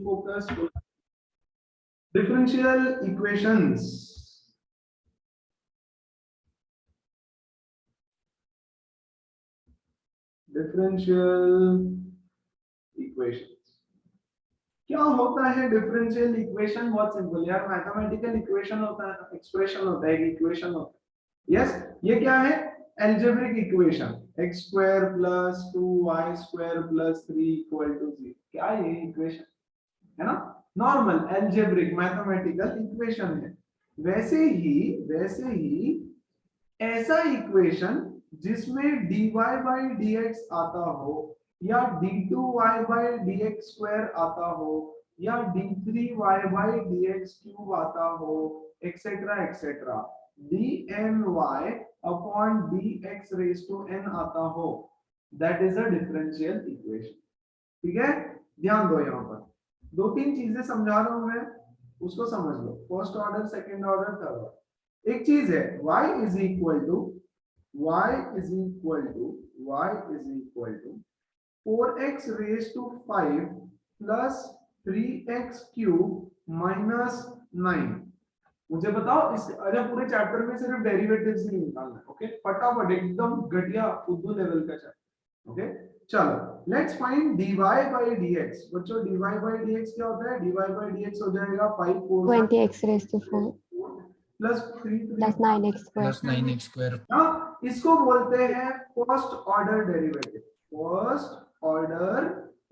focus. Differential equations. Differential equations. क्या होता है डिफरेंशियल इक्वेशन? बहुत सिंपल यार, मैथमेटिकल इक्वेशन होता है, एक्सप्रेशन होता है, इक्वेशन होता है। यस, ये क्या है? Algebraic equation, x square plus 2y square plus 3 equal to 0। क्या ये इक्वेशन है ना? नॉर्मल एल्जेब्रिक मैथमेटिकल इक्वेशन है। वैसे ही ऐसा इक्वेशन जिसमें dy by dx आता हो, या d2y by dx स्क्वायर आता हो, या d3y by dx क्यूब आता हो, etcetera etcetera, dny upon dx raise to n आता हो, that is a differential equation. ठीक है, ध्यान दो, यहाँ पर दो तीन चीजें समझा रहा हूं मैं, उसको समझ लो। First order, second order, third order. एक चीज है y is equal to 4x raise to 5 plus 3x cube minus 9। मुझे बताओ, इस अरे पूरे चैप्टर में सिर्फ डेरिवेटिव्स ही निकालना है। ओके, फटाफट, एकदम घटिया फुद्दू लेवल का चैप्टर। ओके, चलो let's find dy by dx। बच्चों dy by dx क्या होता है? dy by dx हो जाएगा 5 4 20x raised to 4 plus 3 plus 9x square. 9x square. हाँ, इसको बोलते हैं first order derivative. First order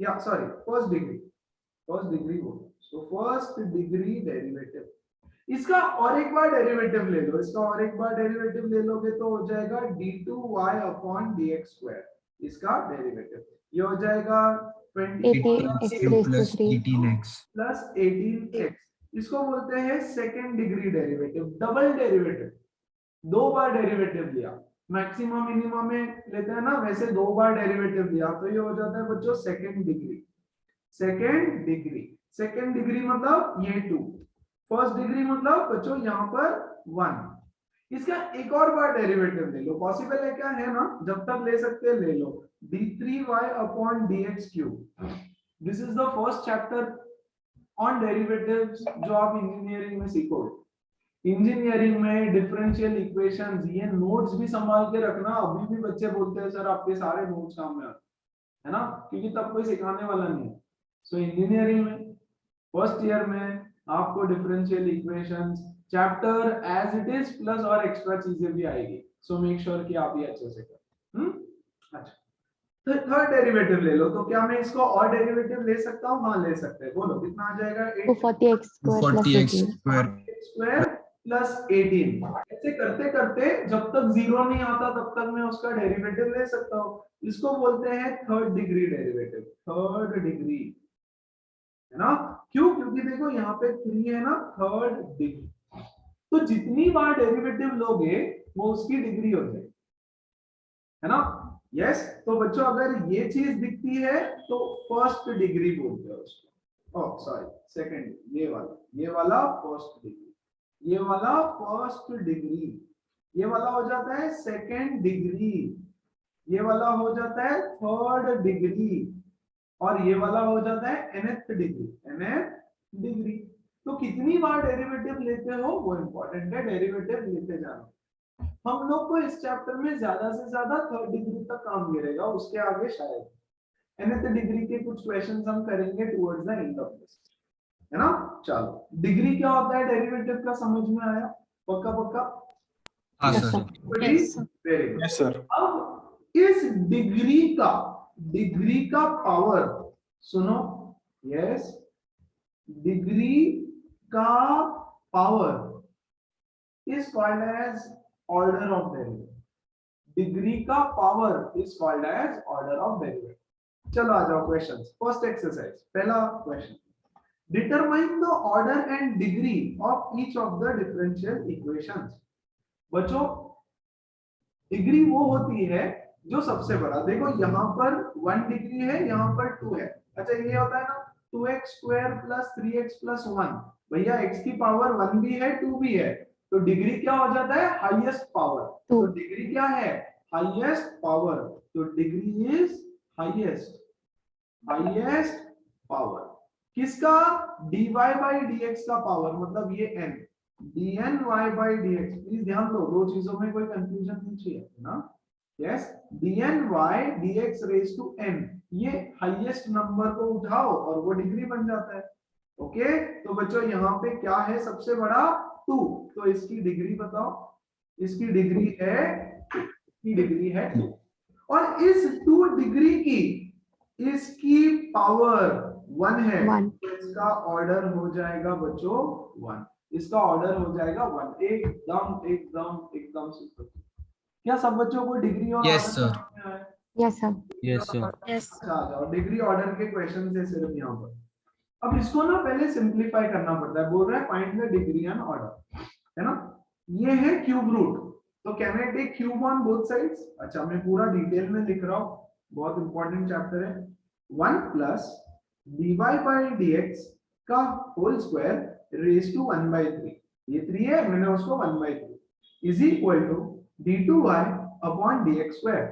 या सॉरी फर्स्ट डिग्री बोलो। So first degree derivative. इसका और एक बार डेरिवेटिव ले लो, इसका और एक बार डेरिवेटिव ले लोगे तो हो जाएगा d2y अपॉन dx स्क्वायर। इसका डेरिवेटिव ये हो जाएगा 18x raised to 3 18x plus 18x। इसको बोलते हैं second degree derivative, double derivative. दो बार डेरिवेटिव लिया, मैक्सिमम मिनिमम में लेते हैं ना, वैसे दो बार डेरिवेटिव लिया तो ये हो जाता है बच्चों सेकेंड डिग्री। सेकेंड डिग्री मतलब ये 2, फर्स्ट डिग्री मतलब बच्चों यहाँ पर 1। इसका एक और बार डेरिवेटिव ले लो, पॉसिबल है क्या? है ना, जब तक ले सकते हैं ले लो। d3y upon dx cube. This is the first chapter on derivatives जो आप इंजीनियरिंग में सीखोगे। इंजीनियरिंग में डिफरेंशियल इक्वेशंस, ये नोट्स भी संभाल के रखना। अभी भी बच्चे बोलते हैं सर आपके सारे नोट्स काम में आते है ना, क्योंकि तब कोई सिखाने वाला नहीं है। सो इंजीनियरिंग में फर्स्ट ईयर में आपको differential equations chapter as it is plus और एक्स्ट्रा चीजें भी आएगी। सो मेक श्योर कि आप ये अच्छे से करें। अच्छा, तो थर्ड डेरिवेटिव ले लो, तो क्या मैं इसको और डेरिवेटिव ले सकता हूँ? हाँ ले सकते हैं। बोलो कितना आ जाएगा? 240x square plus 40x 18 square plus 18। ऐसे करते करते जब तक जीरो नहीं आता तब तक मैं उसका डेरिवेटिव ले सकता हूँ। इसको बोलते हैं third degree derivative. Third degree है ना, क्यों? क्योंकि देखो यहाँ पे 3 है ना, थर्ड डिग्री। तो जितनी बार डेरिवेटिव लोगे वो उसकी डिग्री हो जाएगी, है ना। यस, तो बच्चों अगर ये चीज दिखती है तो फर्स्ट डिग्री बोलते हैं उसको। ओह सॉरी, सेकंड, ये वाला फर्स्ट डिग्री, ये वाला फर्स्ट डिग्री, ये वाला हो जाता है सेकंड डिग्री, ये वाला हो जाता है थर्ड डिग्री, और ये वाला हो जाता है nth डिग्री। तो कितनी बार डेरिवेटिव लेते हो वो इंपॉर्टेंट है, डेरिवेटिव लेते जाना। हम लोग को इस चैप्टर में ज्यादा से ज्यादा थर्ड डिग्री तक काम मिलेगा, उसके आगे शायद nth डिग्री के कुछ क्वेश्चंस हम करेंगे towards the end of this, है ना। चलो, डिग्री क्या होता है डेरिवेटिव का समझ में आया? पक्का पक्का? हाँ Yes, sir. sir. Very good. Yes sir. अब इस डिग्री का पावर सुनो। यस, डिग्री का power is called as order of derivative. Degree का power is called as order of derivative. चलो आ जाओ क्वेश्चंस। फर्स्ट एक्सरसाइज, पहला question, determine the order and degree of each of the differential equations. बच्चों degree वो होती है जो सबसे बड़ा, देखो यहाँ पर 1 डिग्री है, यहाँ पर 2 है। अच्छा, ये होता है ना 2x square plus 3x plus 1। भैया x की पावर 1 भी है 2 भी है, तो डिग्री क्या हो जाता है? Highest power. तो डिग्री क्या है? Highest power. तो डिग्री इज हाईएस्ट पावर। किसका? dy by dx का पावर, मतलब ये n, dny by dx। Please ध्यान दो, दो चीजों में कोई कंफ्यूजन नहीं चाहिए ना। Yes, dny dx raise to n, ये हाईएस्ट नंबर को उठाओ और वो डिग्री बन जाता है। ओके, तो बच्चों यहाँ पे क्या है सबसे बड़ा? 2, तो इसकी डिग्री बताओ। इसकी डिग्री है 2, और इस 2 डिग्री की इसकी पावर 1 है, 1. तो इसका ऑर्डर हो जाएगा बच्चों 1। इसका ऑर्डर हो जाएगा 1। एकदम एकदम एकदम सिंपल। क्या सब बच्चों को डिग्री और Yes, ऑर्डर sir. समझ में आया? Yes, sir. Yes, sir. अच्छा, आ जाओ, डिग्री ऑर्डर के क्वेश्चन है सिर्फ यहाँ पर। अब इसको ना पहले सिंप्लीफाई करना पड़ता है। बोल रहा है find the degree and order, है ना। ये है क्यूब रूट, तो can I take cube on both sides? अच्छा, मैं पूरा डिटेल में लिख रहा हूँ, बहुत इंपॉर्टेंट चैप्टर है। 1 प्लस dy बाई dx का होल स्क्वायर रेज टू 1/3, ये 3 है, मैंने उसको 1/3 is equal to d2y upon dx square.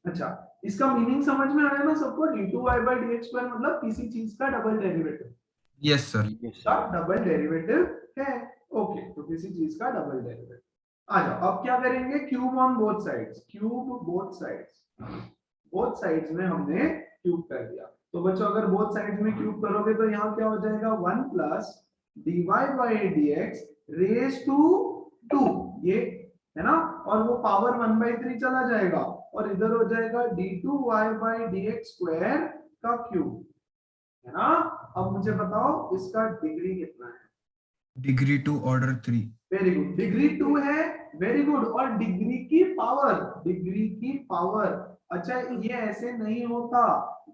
अच्छा, इसका मीनिंग समझ में आया ना सबको? d2y by dx स्क्वायर मतलब किसी चीज का डबल डेरिवेटिव। Yes, sir. का डबल डेरिवेटिव है। ओके, तो किसी चीज का डबल डेरिवेटिव। आ जाओ, अब क्या करेंगे? Cube on both sides, cube both sides. Both sides में हमने क्यूब कर दिया, तो बच्चों अगर बोथ साइड्स में क्यूब करोगे तो यहाँ क्या हो जाएगा? 1 plus dy by dx raise to 2, ये है ना, और वो पावर 1/3 चला जाएगा, और इधर हो जाएगा d2y by dx स्क्वायर का क्यूब, है ना। अब मुझे बताओ इसका डिग्री कितना है? Degree to order 3. Very good, degree 2 है, वेरी गुड। और डिग्री की पावर, डिग्री की पावर, अच्छा ये ऐसे नहीं होता,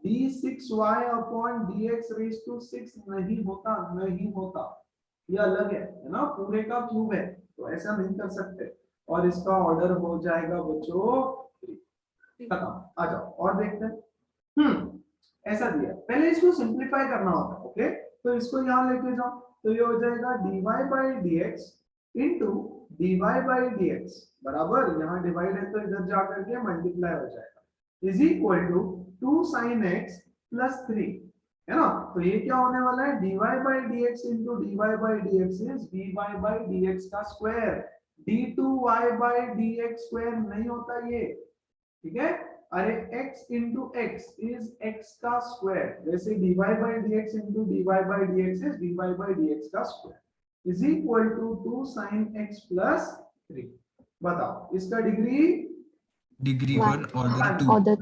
d6y upon dx raise to 6 नहीं होता, नहीं होता, ये अलग है ना, पूरे का क्यूब है, तो ऐसा नहीं कर सकते। और इसका ऑर्डर हो जाएगा बच्चों 3। खत्म। आ जाओ और देखते हैं। ऐसा दिया, पहले इसको सिंप्लीफाई करना होता है। ओके, तो इसको यहाँ लेके जाओ, तो ये हो जाएगा dy by dx into dy by dx बराबर, यहाँ डिवाइड है तो इधर जा करके मल्टीप्लाई हो जाएगा, is equal to 2 sin x plus 3, है ना। तो ये क्या होने वाला है? dy by dx into dy by dx is dy by dx का square, d2y by dx square नहीं होता ये, ठीक है। अरे x into x is x का स्क्वायर, वैसे dy by dx into dy by dx is dy by dx का square is equal to 2 sin x plus 3। बताओ इसका degree? Degree 1, 1. order 2. Order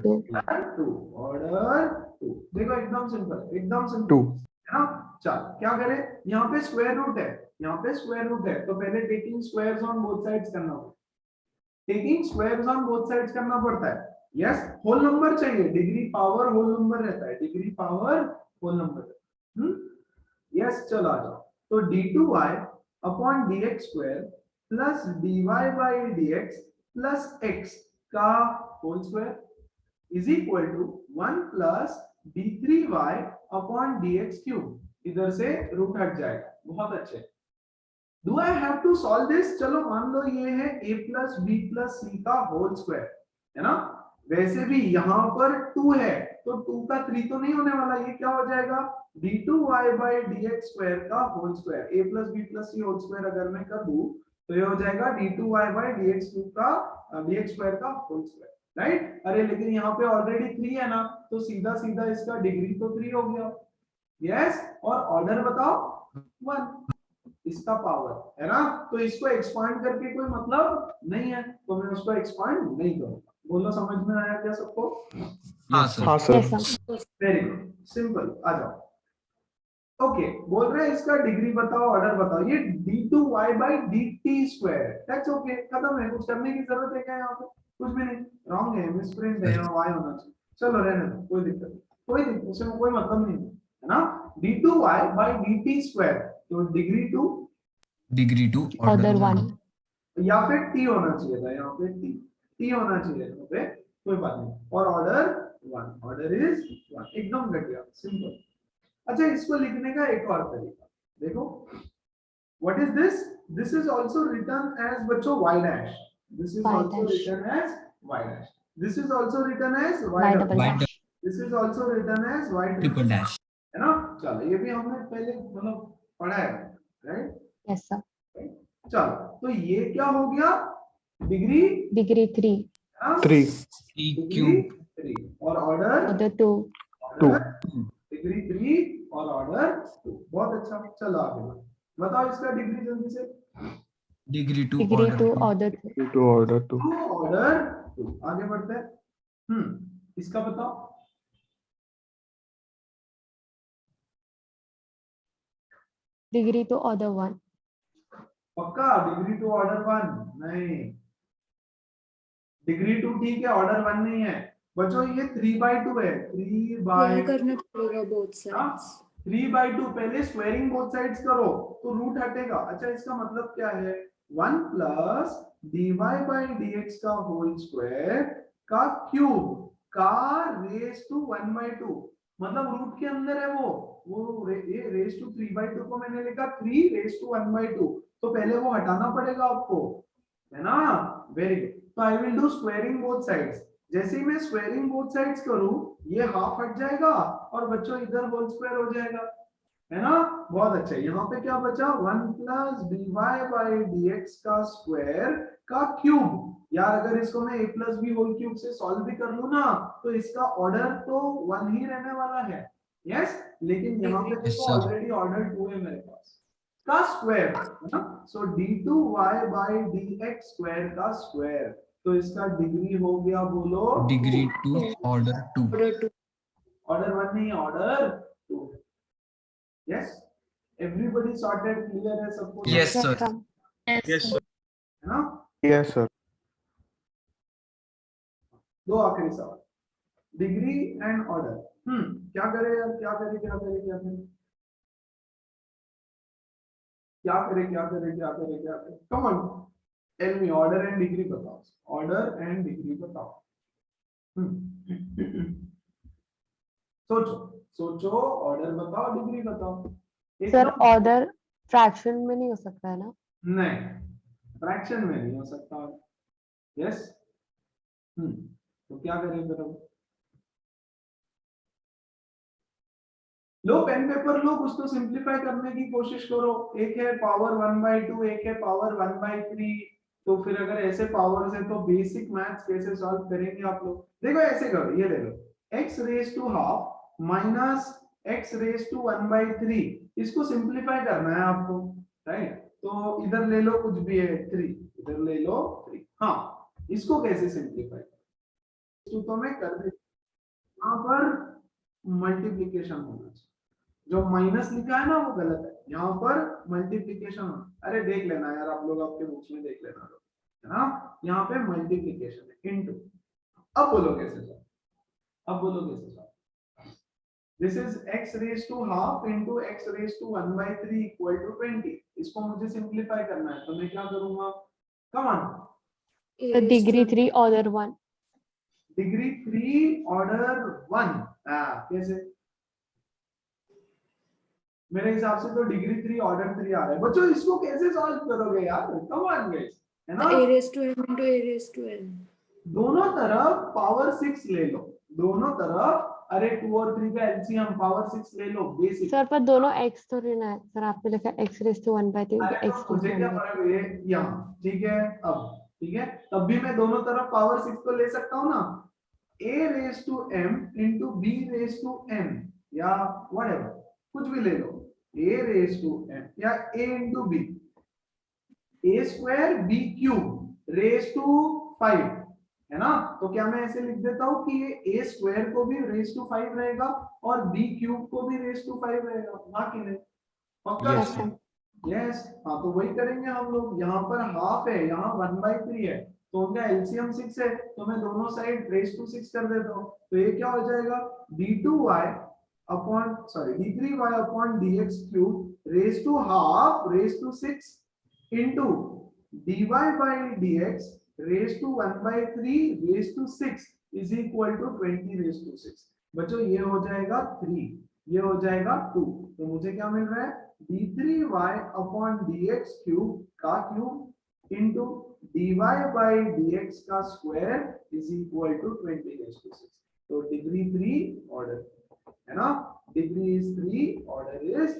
2. Order 2। देखो एकदम सिंपल, एकदम सिंपल, है ना। चल क्या करें, यहाँ पे स्क्वायर रूट है, यहाँ पे स्क्वायर रूट है, तो पहले taking squares on both sides करना पड़ता है, taking squares on both sides करना पड़ता है। यस, होल नंबर चाहिए, डिग्री पावर होल नंबर रहता है, degree power whole number. Yes, चलो आ जाओ, तो d2y upon dx square plus dy by dx plus x का whole square is equal to 1 plus d3y upon dx cube, इधर से रूट हट जाएगा। बहुत अच्छे। Do I have to solve this? चलो मान लो ये है a plus b plus c का होल स्क्वायर, है ना। वैसे भी यहाँ पर 2 है, तो 2 का 3 तो नहीं होने वाला, ये क्या हो जाएगा? d2y by dx स्क्वायर का whole square, a plus b plus c whole square अगर मैं कर दूं तो ये हो जाएगा d2y by dx क्यूब का dx स्क्वायर का होल स्क्वायर, राइट। अरे लेकिन यहाँ पे ऑलरेडी 3 है ना, तो सीधा सीधा इसका डिग्री तो 3 हो गया। यस, और ऑर्डर बताओ 1, इसका पावर, है ना। तो इसको एक्सपांड करके कोई मतलब नहीं है, तो मैं उसको एक्सपांड नहीं करूंगा। बोलो समझ में आया क्या सबको? हाँ sir. Yes, sir. Very good, simple. आ जाओ। ओके, बोल रहे हैं इसका डिग्री बताओ, ऑर्डर बताओ। ये d2y by dt square, that's okay, खत्म है, कुछ करने की जरूरत है क्या यहाँ पे? कुछ भी नहीं, रॉन्ग है, मिसप्रिंट है, यहाँ y होना चाहिए। चलो रहने दो, कोई दिक्कत नहीं, कोई दिक्कत, उसमें कोई मतलब नहीं है ना। d2y by dt स्क्वायर, तो डिग्री 2, Degree 2, Order 1. या फिर t होना चाहिए था, यहाँ पे t होना चाहिए था, ओके, कोई बात नहीं। और ऑर्डर 1, ऑर्डर इज 1, एकदम घटिया, सिंपल। अच्छा, इसको लिखने का एक और तरीका देखो, what is this? This is also written as बच्चों y dash, this is Y also dash. Written as y dash, this is also written as y Y double, double dash. This is also written as y triple dash. है ना। चलो ये भी हमने पहले मतलब पढ़ा है, राइट? Yes, sir. चलो तो ये क्या हो गया, डिग्री Degree 3. 3. डिग्री cube 3 और ऑर्डर Order 2. डिग्री 3 और ऑर्डर 2। बहुत अच्छा, चलो आगे बताओ इसका डिग्री जल्दी से। degree 2 Degree order 2. 2 Order 3. To order 2. Order 2। आगे बढ़ते हैं। इसका बताओ। Degree 2. Order 1. पक्का डिग्री 2 ऑर्डर 1 नहीं, डिग्री 2 ठीक है, ऑर्डर 1 नहीं है बच्चों, ये 3/2 है। 3/2 करना पड़ेगा बोथ साइड्स। 3/2 पहले स्क्वायरिंग बोथ साइड्स करो तो रूट हटेगा। अच्छा इसका मतलब क्या है, 1 प्लस dy बाई dx का होल स्क्वायर का क्यूब का रेस टू 1/2, मतलब रूट के अंदर है वो ये रेस टू 3/2 को मैंने लिखा 3 रेस टू 1/2, तो पहले वो हटाना पड़ेगा आपको, है ना? Very good. तो I will do squaring both sides. जैसे ही मैं स्क्वायरिंग बोथ साइड्स करूं ये हाफ हट जाएगा और बच्चों इधर होल स्क्वायर हो जाएगा, है ना? बहुत अच्छा। यहाँ पे क्या बचा, 1 प्लस dy बाई dx का स्क्वायर का क्यूब। यार अगर इसको मैं a plus B whole cube से सॉल्व भी कर लूं ना तो इसका ऑर्डर तो 1 ही रहने वाला है, यस। लेकिन यहाँ पे देखो sir. ऑलरेडी ऑर्डर 2 है मेरे पास का स्क्वायर, है ना? सो d2y बाई dx स्क्वायर का स्क्वायर, तो इसका डिग्री हो गया, बोलो degree 2 order 2 ऑर्डर 2। ऑर्डर 1 नहीं, order 2। Yes, everybody sorted, clear है सबको? yes sir sir. Yes, sir. है ना? Yes, sir. दो आखिरी सवाल, डिग्री एंड ऑर्डर। क्या करे यार, क्या करे क्या करे क्या करे क्या करे क्या करे क्या करे क्या करे, come on tell me, order and degree बताओ, ऑर्डर एंड डिग्री बताओ। सोचो सोचो, ऑर्डर बताओ, डिग्री बताओ। Sir, order fraction में नहीं हो सकता है ना? नहीं, फ्रैक्शन में नहीं हो सकता। यस, तो क्या करें फिर अब? लो पेन पेपर लो, कुछ तो सिंप्लीफाई करने की कोशिश करो। एक है पावर 1/2, एक है पावर 1/3, तो फिर अगर ऐसे पावर्स है तो बेसिक मैथ्स कैसे सॉल्व करेंगे आप लोग? देखो ऐसे करो, ये ले लो, x raise to half minus x raise to 1/3, इसको सिंप्लीफाई करना है आपको, राइट? तो इधर ले लो कुछ भी है 3, इधर ले लो 3। हाँ, इसको कैसे सिंप्लीफाई करें तो मैं कर दे, यहाँ पर मल्टीप्लीकेशन होना चाहिए, जो माइनस लिखा है ना वो गलत है, यहाँ पर मल्टीप्लीकेशन होना। अरे देख लेना यार आप लोग, आपके बुक्स में देख लेना, है ना? यहाँ पे मल्टीप्लीकेशन है, इनटू। अब बोलो कैसे सॉल्व, अब बोलो कैसे solve? This is x raise to half into x raise to 1/3 equal to 20। इसको मुझे सिंपलीफाई करना है तो मैं क्या करूंगा? Come on, So degree 3. Order 1. Degree 3 order 1। कैसे? मेरे हिसाब से तो डिग्री 3 ऑर्डर 3 आ रहा है बच्चों, इसको कैसे सॉल्व करोगे यार? कम ऑन गाइस, है ना? a raised to m into a raised to n। दोनों तरफ पावर 6 ले लो, दोनों तरफ, अरे 2 और 3 का एलसीएम पावर 6 ले लो, बेसिक। सर पर दोनों x तो रहना है सर, आपने लिखा x raised to 1/3 अरे तो x तो मुझे raised to क्या 1/3। फर्क है यहाँ, ठीक है? अब ठीक है, तब भी मैं दोनों तरफ पावर 6 तो ले सकता हूँ ना। a raise to m into b raise to n, या व्हाटएवर, कुछ भी ले लो, a रेज टू m या a into b, a square b cube raise to 5, है ना? तो क्या मैं ऐसे लिख देता हूँ कि ये a स्क्वायर को भी रेज टू 5 रहेगा और b क्यूब को भी रेज टू 5 रहेगा, हाँ कि नहीं? पक्का? Yes, sir. यस। हाँ तो वही करेंगे हम लोग। यहाँ पर हाफ है, यहाँ 1/3 है, तो उनका एलसीएम 6 है, तो मैं दोनों साइड रेज टू 6 कर देता हूँ, तो ये क्या हो जाएगा, d3y upon dx cube raise to half raise to 6 into dy by dx raise to 1/3 raise to 6 is equal to 20 raise to 6। बच्चों ये हो जाएगा 3, ये हो जाएगा 2, तो मुझे क्या मिल रहा है, d3y अपॉन dx क्यूब का cube into dy by dx का square is equal to 20 raise to 6। तो डिग्री 3 ऑर्डर है ना, डिग्री इज 3, ऑर्डर इज।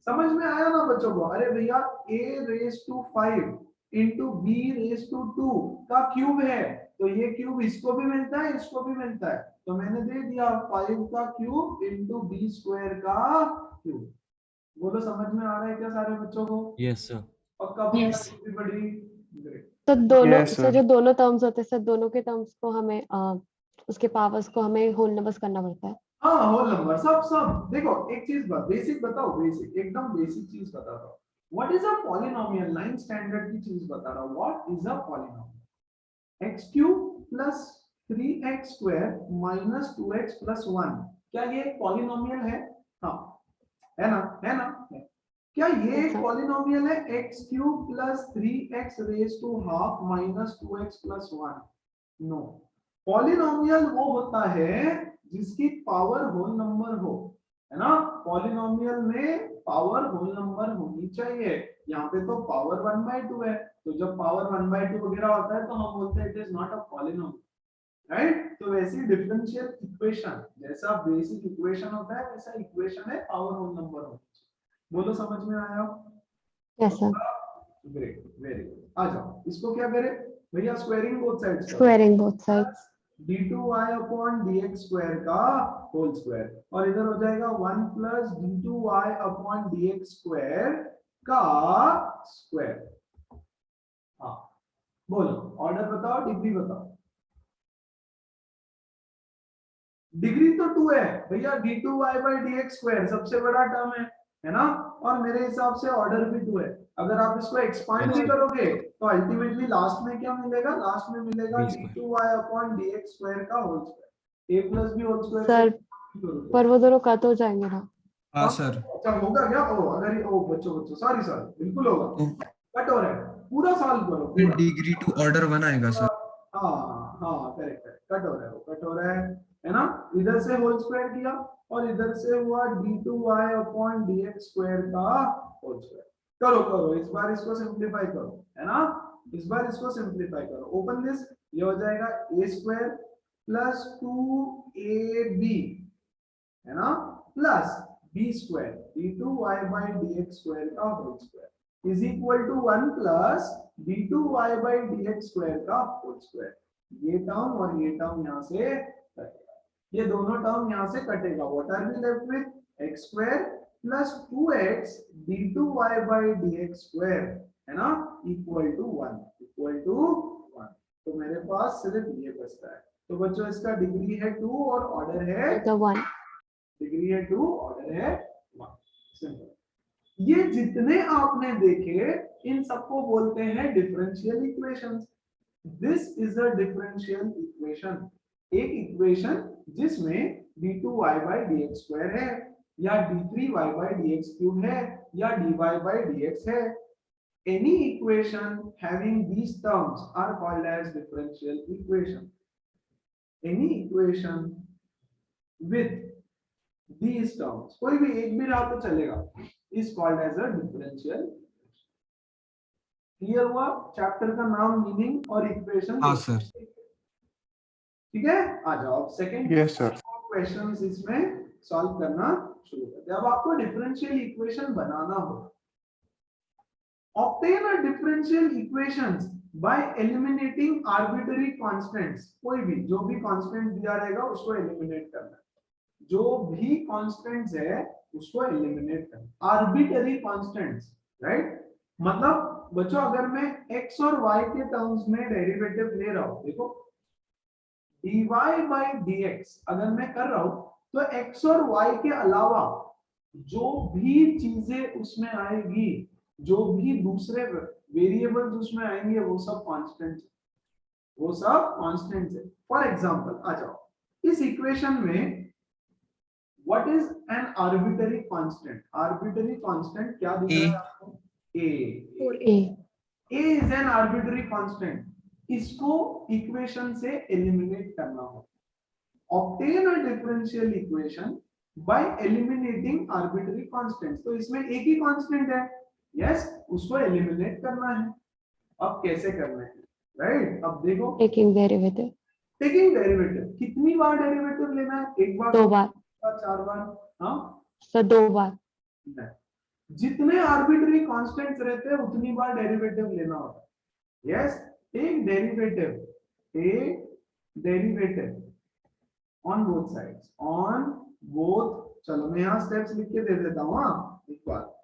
समझ में आया ना बच्चों को? अरे भैया a raise to 5 into b raise to 2 का क्यूब है, तो ये क्यूब इसको भी मिलता है, इसको भी मिलता है, तो मैंने दे दिया 5 का क्यूब इंटू b स्क्वायर का क्यूब। बोलो समझ में आ रहा है क्या सारे बच्चों को? Yes sir. और कब Yes. बड़ी ग्रेट। तो दोनों Yes, सर sir. जो दोनों टर्म्स होते हैं सर, दोनों के टर्म्स को हमें उसके पावर्स को हमें होल नंबर्स करना पड़ता है। हाँ होल नंबर सब सब। देखो एक चीज बेसिक बताओ, बेसिक एकदम बेसिक चीज बताता हूँ। What is a polynomial? 9 standard की चीज बता रहा हूँ। What is a polynomial? x cube plus 3x square minus 2x plus 1, क्या ये एक पॉलिनोमियल है? हाँ है ना, है ना, है। क्या ये एक अच्छा। पॉलिनोमियल है? x cube plus 3x raise to half minus 2x plus 1? No. Polynomial वो होता है जिसकी पावर होल नंबर हो, है ना। पॉलिनोमियल में पावर होल नंबर होनी चाहिए। यहाँ पे तो पावर 1/2 है, तो जब पावर 1/2 वगैरह होता है तो हम बोलते हैं it is not a polynomial, right. तो वैसी डिफरेंशियल इक्वेशन जैसा बेसिक इक्वेशन होता है वैसा इक्वेशन है पावर होल नंबर होनी चाहिए। बोलो समझ में आया? Yes sir. Great, very good. आ जाओ इसको क्या करें भैया, squaring both sides squaring both sides, d2y upon dx square का होल स्क्वायर, और इधर हो जाएगा 1 plus d2y upon dx square का स्क्वायर। हाँ बोलो, ऑर्डर बताओ, डिग्री बताओ। डिग्री तो 2 है भैया, d2y by dx स्क्वायर सबसे बड़ा टर्म है ना, और मेरे हिसाब से ऑर्डर भी 2 है। अगर आप इसको एक्सपांड भी करोगे तो अल्टीमेटली लास्ट में क्या मिलेगा? लास्ट में मिलेगा B square. d2y upon dx square का whole square, a plus b whole square. Sir पर वो दोनों कट हो जाएंगे ना। हाँ सर। अच्छा होगा क्या? ओ अगर ओ बच्चों सॉरी सॉरी, बिल्कुल होगा, तो कट हो रहा है, पूरा सॉल्व करो पूरा। डिग्री टू ऑर्डर 1 आएगा सर। हाँ हाँ करेक्ट है, कट हो रहा है, वो कट हो रहा है ना। इधर से होल स्क्वायर किया और इधर से हुआ d2y अपॉन dx स्क्वायर का होल स्क्वायर। करो करो इस बार इसको सिंपलीफाई करो, है ना, इस बार इसको सिंपलीफाई करो। ओपन दिस, ये हो जाएगा a स्क्वायर प्लस 2ab, है ना, plus b square d2y by dx square का whole square is equal to 1 plus d2y by dx square का होल स्क्वायर। ये टर्म और ये टर्म यहाँ से कटेगा, ये दोनों टर्म यहाँ से कटेगा। What are we left with? x square plus 2x d2y by dx square, है ना, इक्वल टू 1, इक्वल टू 1। तो मेरे पास सिर्फ ये बचता है। तो बच्चों इसका डिग्री है 2 और ऑर्डर है, द 1। डिग्री है 2, ऑर्डर है 1। सिंपल। ये जितने आपने देखे इन सबको बोलते हैं differential equations. This is a differential equation, एक इक्वेशन जिसमें d2y by dx स्क्वायर है, या d3y by dx क्यूब है, या dy by dx है। Any equation having these terms are called as differential equation. Any equation with these terms, कोई भी एक भी रहा तो चलेगा, is called as a differential. Clear हुआ? चैप्टर का नाम, मीनिंग और इक्वेशन। हाँ सर। ठीक है, आ जाओ अब सेकंड Yes, sir. क्वेश्चंस इसमें सॉल्व करना शुरू करते हैं। अब आपको डिफरेंशियल इक्वेशन बनाना होगा। Obtain a differential equations by eliminating arbitrary constants. कोई भी जो भी कांस्टेंट दिया रहेगा उसको एलिमिनेट करना, जो भी कांस्टेंट्स है उसको एलिमिनेट करना। Arbitrary constants, right. मतलब बच्चों अगर मैं x और y के टर्म्स में डेरिवेटिव ले रहा हूं, देखो dy by dx अगर मैं कर रहा हूं तो x और y के अलावा जो भी चीजें उसमें आएगी, जो भी दूसरे वेरिएबल्स उसमें आएंगे वो सब कांस्टेंट्स, वो सब कांस्टेंट्स है। फॉर एग्जांपल आ जाओ इस इक्वेशन में what is an arbitrary constant? Arbitrary constant क्या दिख रहा है आपको? For A। A is an arbitrary constant, इसको इक्वेशन से एलिमिनेट करना हो। Obtain a differential equation by eliminating arbitrary constants. तो इसमें एक ही कांस्टेंट है, यस, उसको एलिमिनेट करना है। अब कैसे करना है, राइट? अब देखो टेकिंग डेरिवेटिव, टेकिंग डेरिवेटिव, कितनी बार डेरिवेटिव लेना है? एक बार, 2 बार। बार 4 बार? हाँ सर 2 बार। नहीं, जितने आर्बिट्री कांस्टेंट्स रहते हैं उतनी बार डेरिवेटिव लेना होता है। Yes, take derivative on both sides, on both. चलो मैं यहाँ स्टेप्स लिख के दे देता हूँ एक बार।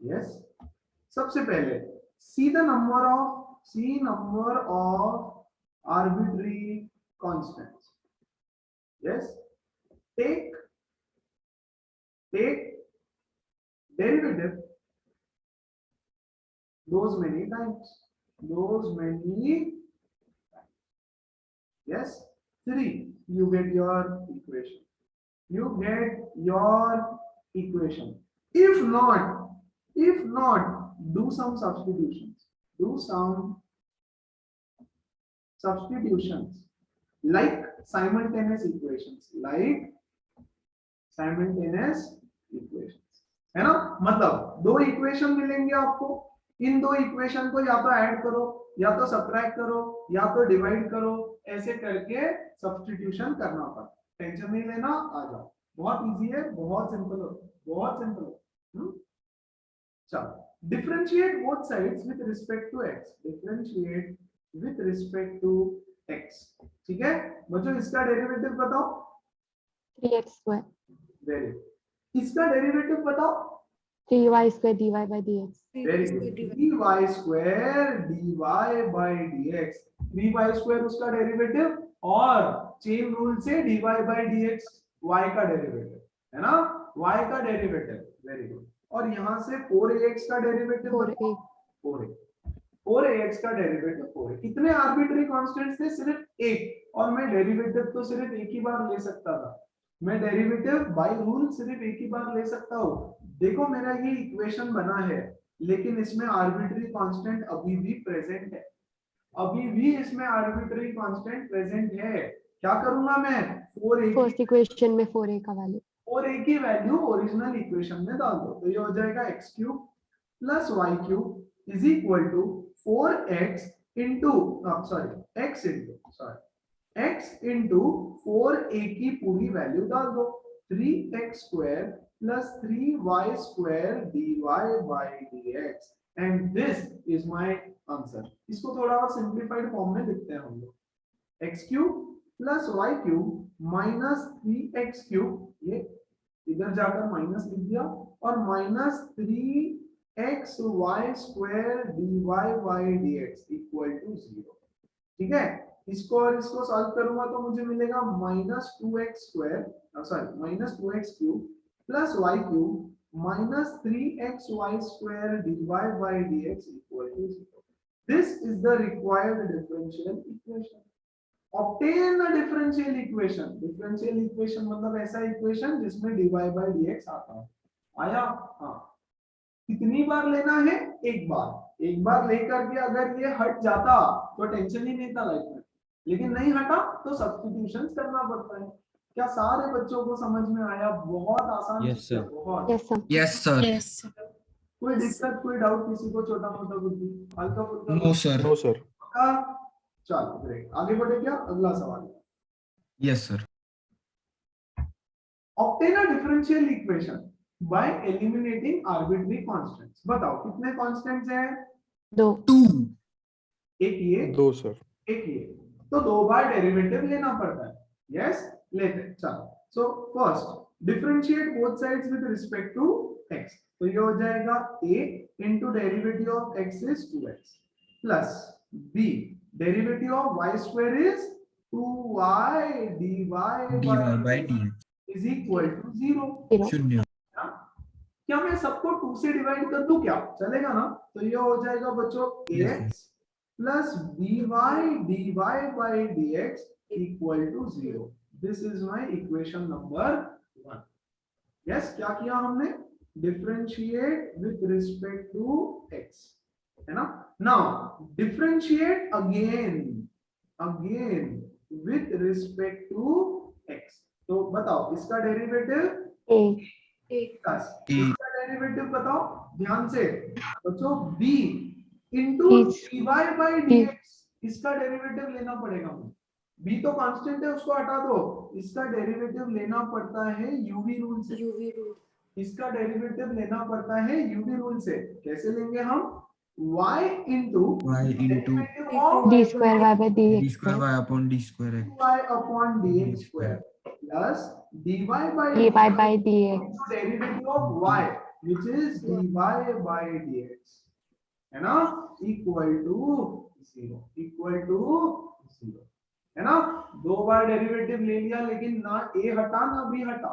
यस, सबसे पहले C number of arbitrary constants. Yes, take derivative those many times. Yes, 3, you get your equation. If not, do some substitutions like simultaneous equations, है ना। मतलब 2 इक्वेशन मिलेंगे आपको, इन 2 इक्वेशन को या तो ऐड करो, या तो सब्ट्रैक्ट करो, या तो डिवाइड करो, ऐसे करके सब्स्टिट्यूशन करना पड़ता। टेंशन नहीं लेना, आ जाओ, बहुत इजी है, बहुत सिंपल हो। चलो, differentiate both sides with respect to x। ठीक है बच्चों, इसका डेरिवेटिव बताओ। 3x²। वेरी, इसका डेरिवेटिव बताओ। 3y² dy/dx। Very good, dy² dy/dx। 3y² उसका डेरिवेटिव, और चेन रूल से dy/dx y का डेरिवेटिव है ना, y का डेरिवेटिव। Very good. और यहाँ से 4ax का डेरिवेटिव 4ax का डेरिवेटिव 4a। कितने आर्बिट्री कांस्टेंट्स थे? सिर्फ एक, और मैं डेरिवेटिव तो सिर्फ एक ही बार ले सकता था। मैं डेरिवेटिव बाय रूल सिर्फ एक ही बार ले सकता हूँ। देखो मेरा ये इक्वेशन बना है, लेकिन इसमें आर्बिट्री कांस्टेंट अभी भी प्रेजेंट है, इसमें आर्बिट्री कांस्टेंट प्रेजेंट है। क्या करूंगा मैं? 4a फर्स्ट इक्वेशन में 4a का वैल्यू, 4a की वैल्यू ओरिजिनल इक्वेशन में डाल दो, तो ये हो जाएगा x³ + y³ is equal to 4x into x into 4a की पूरी वैल्यू डाल दो, 3x² + 3y² dy/dx, and this is my answer. इसको थोड़ा और सिंपलीफाइड फॉर्म में लिखते हैं हम लोग। x³ + y³ माइनस 3x³, ये इधर जाकर माइनस लिख दिया, और minus 3xy² dy/dx equal to 0। ठीक है, इसको और इसको सॉल्व करूंगा तो मुझे मिलेगा -2x² + y³ minus 3xy² dy/dx equal to 0. This is the required differential equation. Obtain a differential equation. Differential equation मतलब ऐसा इक्वेशन जिसमें dy/dx आता है। आया? हाँ। कितनी बार लेना है? एक बार लेकर के अगर ये हट जाता तो टेंशन ही नहीं था लाइफ में, लेकिन नहीं हटा तो सब्स्टिट्यूशंस करना पड़ता है। क्या सारे बच्चों को समझ में आया? बहुत आसान है। बहुत। Yes sir. Yes sir. कोई दिक्कत, कोई डाउट किसी को? छोटा मोटा बुद्धि, हल्का फुल्का? No sir. चलो ग्रेट, आगे बढ़े क्या? अगला सवाल। Yes sir. Obtain a differential equation by eliminating arbitrary constants. बताओ कितने कांस्टेंट्स हैं? 2। एक ये, 2 सर। एक ये, तो 2 बार डेरिवेटिव लेना पड़ता है। यस, लेते हैं। चलो, so first differentiate both sides with respect to x। तो ये हो जाएगा a into derivative of x is 2x plus b derivative of y² is 2y dy/dx is equal to 0। शून्य। क्या मैं सबको 2 से डिवाइड कर दूं? क्या चलेगा ना? तो ये हो जाएगा बच्चों ax plus by dy/dx equal to 0। This is my equation number 1। yes, क्या किया हमने? Differentiate with respect to x, है ना। Now differentiate again with respect to x। तो बताओ इसका डेरिवेटिव इसका डेरिवेटिव बताओ ध्यान से बच्चों। b into dy/dx, इसका डेरिवेटिव लेना पड़ेगा मुझे। b तो कांस्टेंट है, उसको हटा दो, इसका डेरिवेटिव लेना पड़ता है यूवी रूल से, UV rule. इसका डेरिवेटिव लेना पड़ता है यूवी रूल से। कैसे लेंगे हम? y into y into derivative of d square y by d dx square square y upon d square x y upon dx square plus dy by dy by dx into derivative of y which is dy by dx, है ना, equal to 0, equal to 0, है ना। दो बार derivative ले लिया, लेकिन ना a हटा ना b हटा,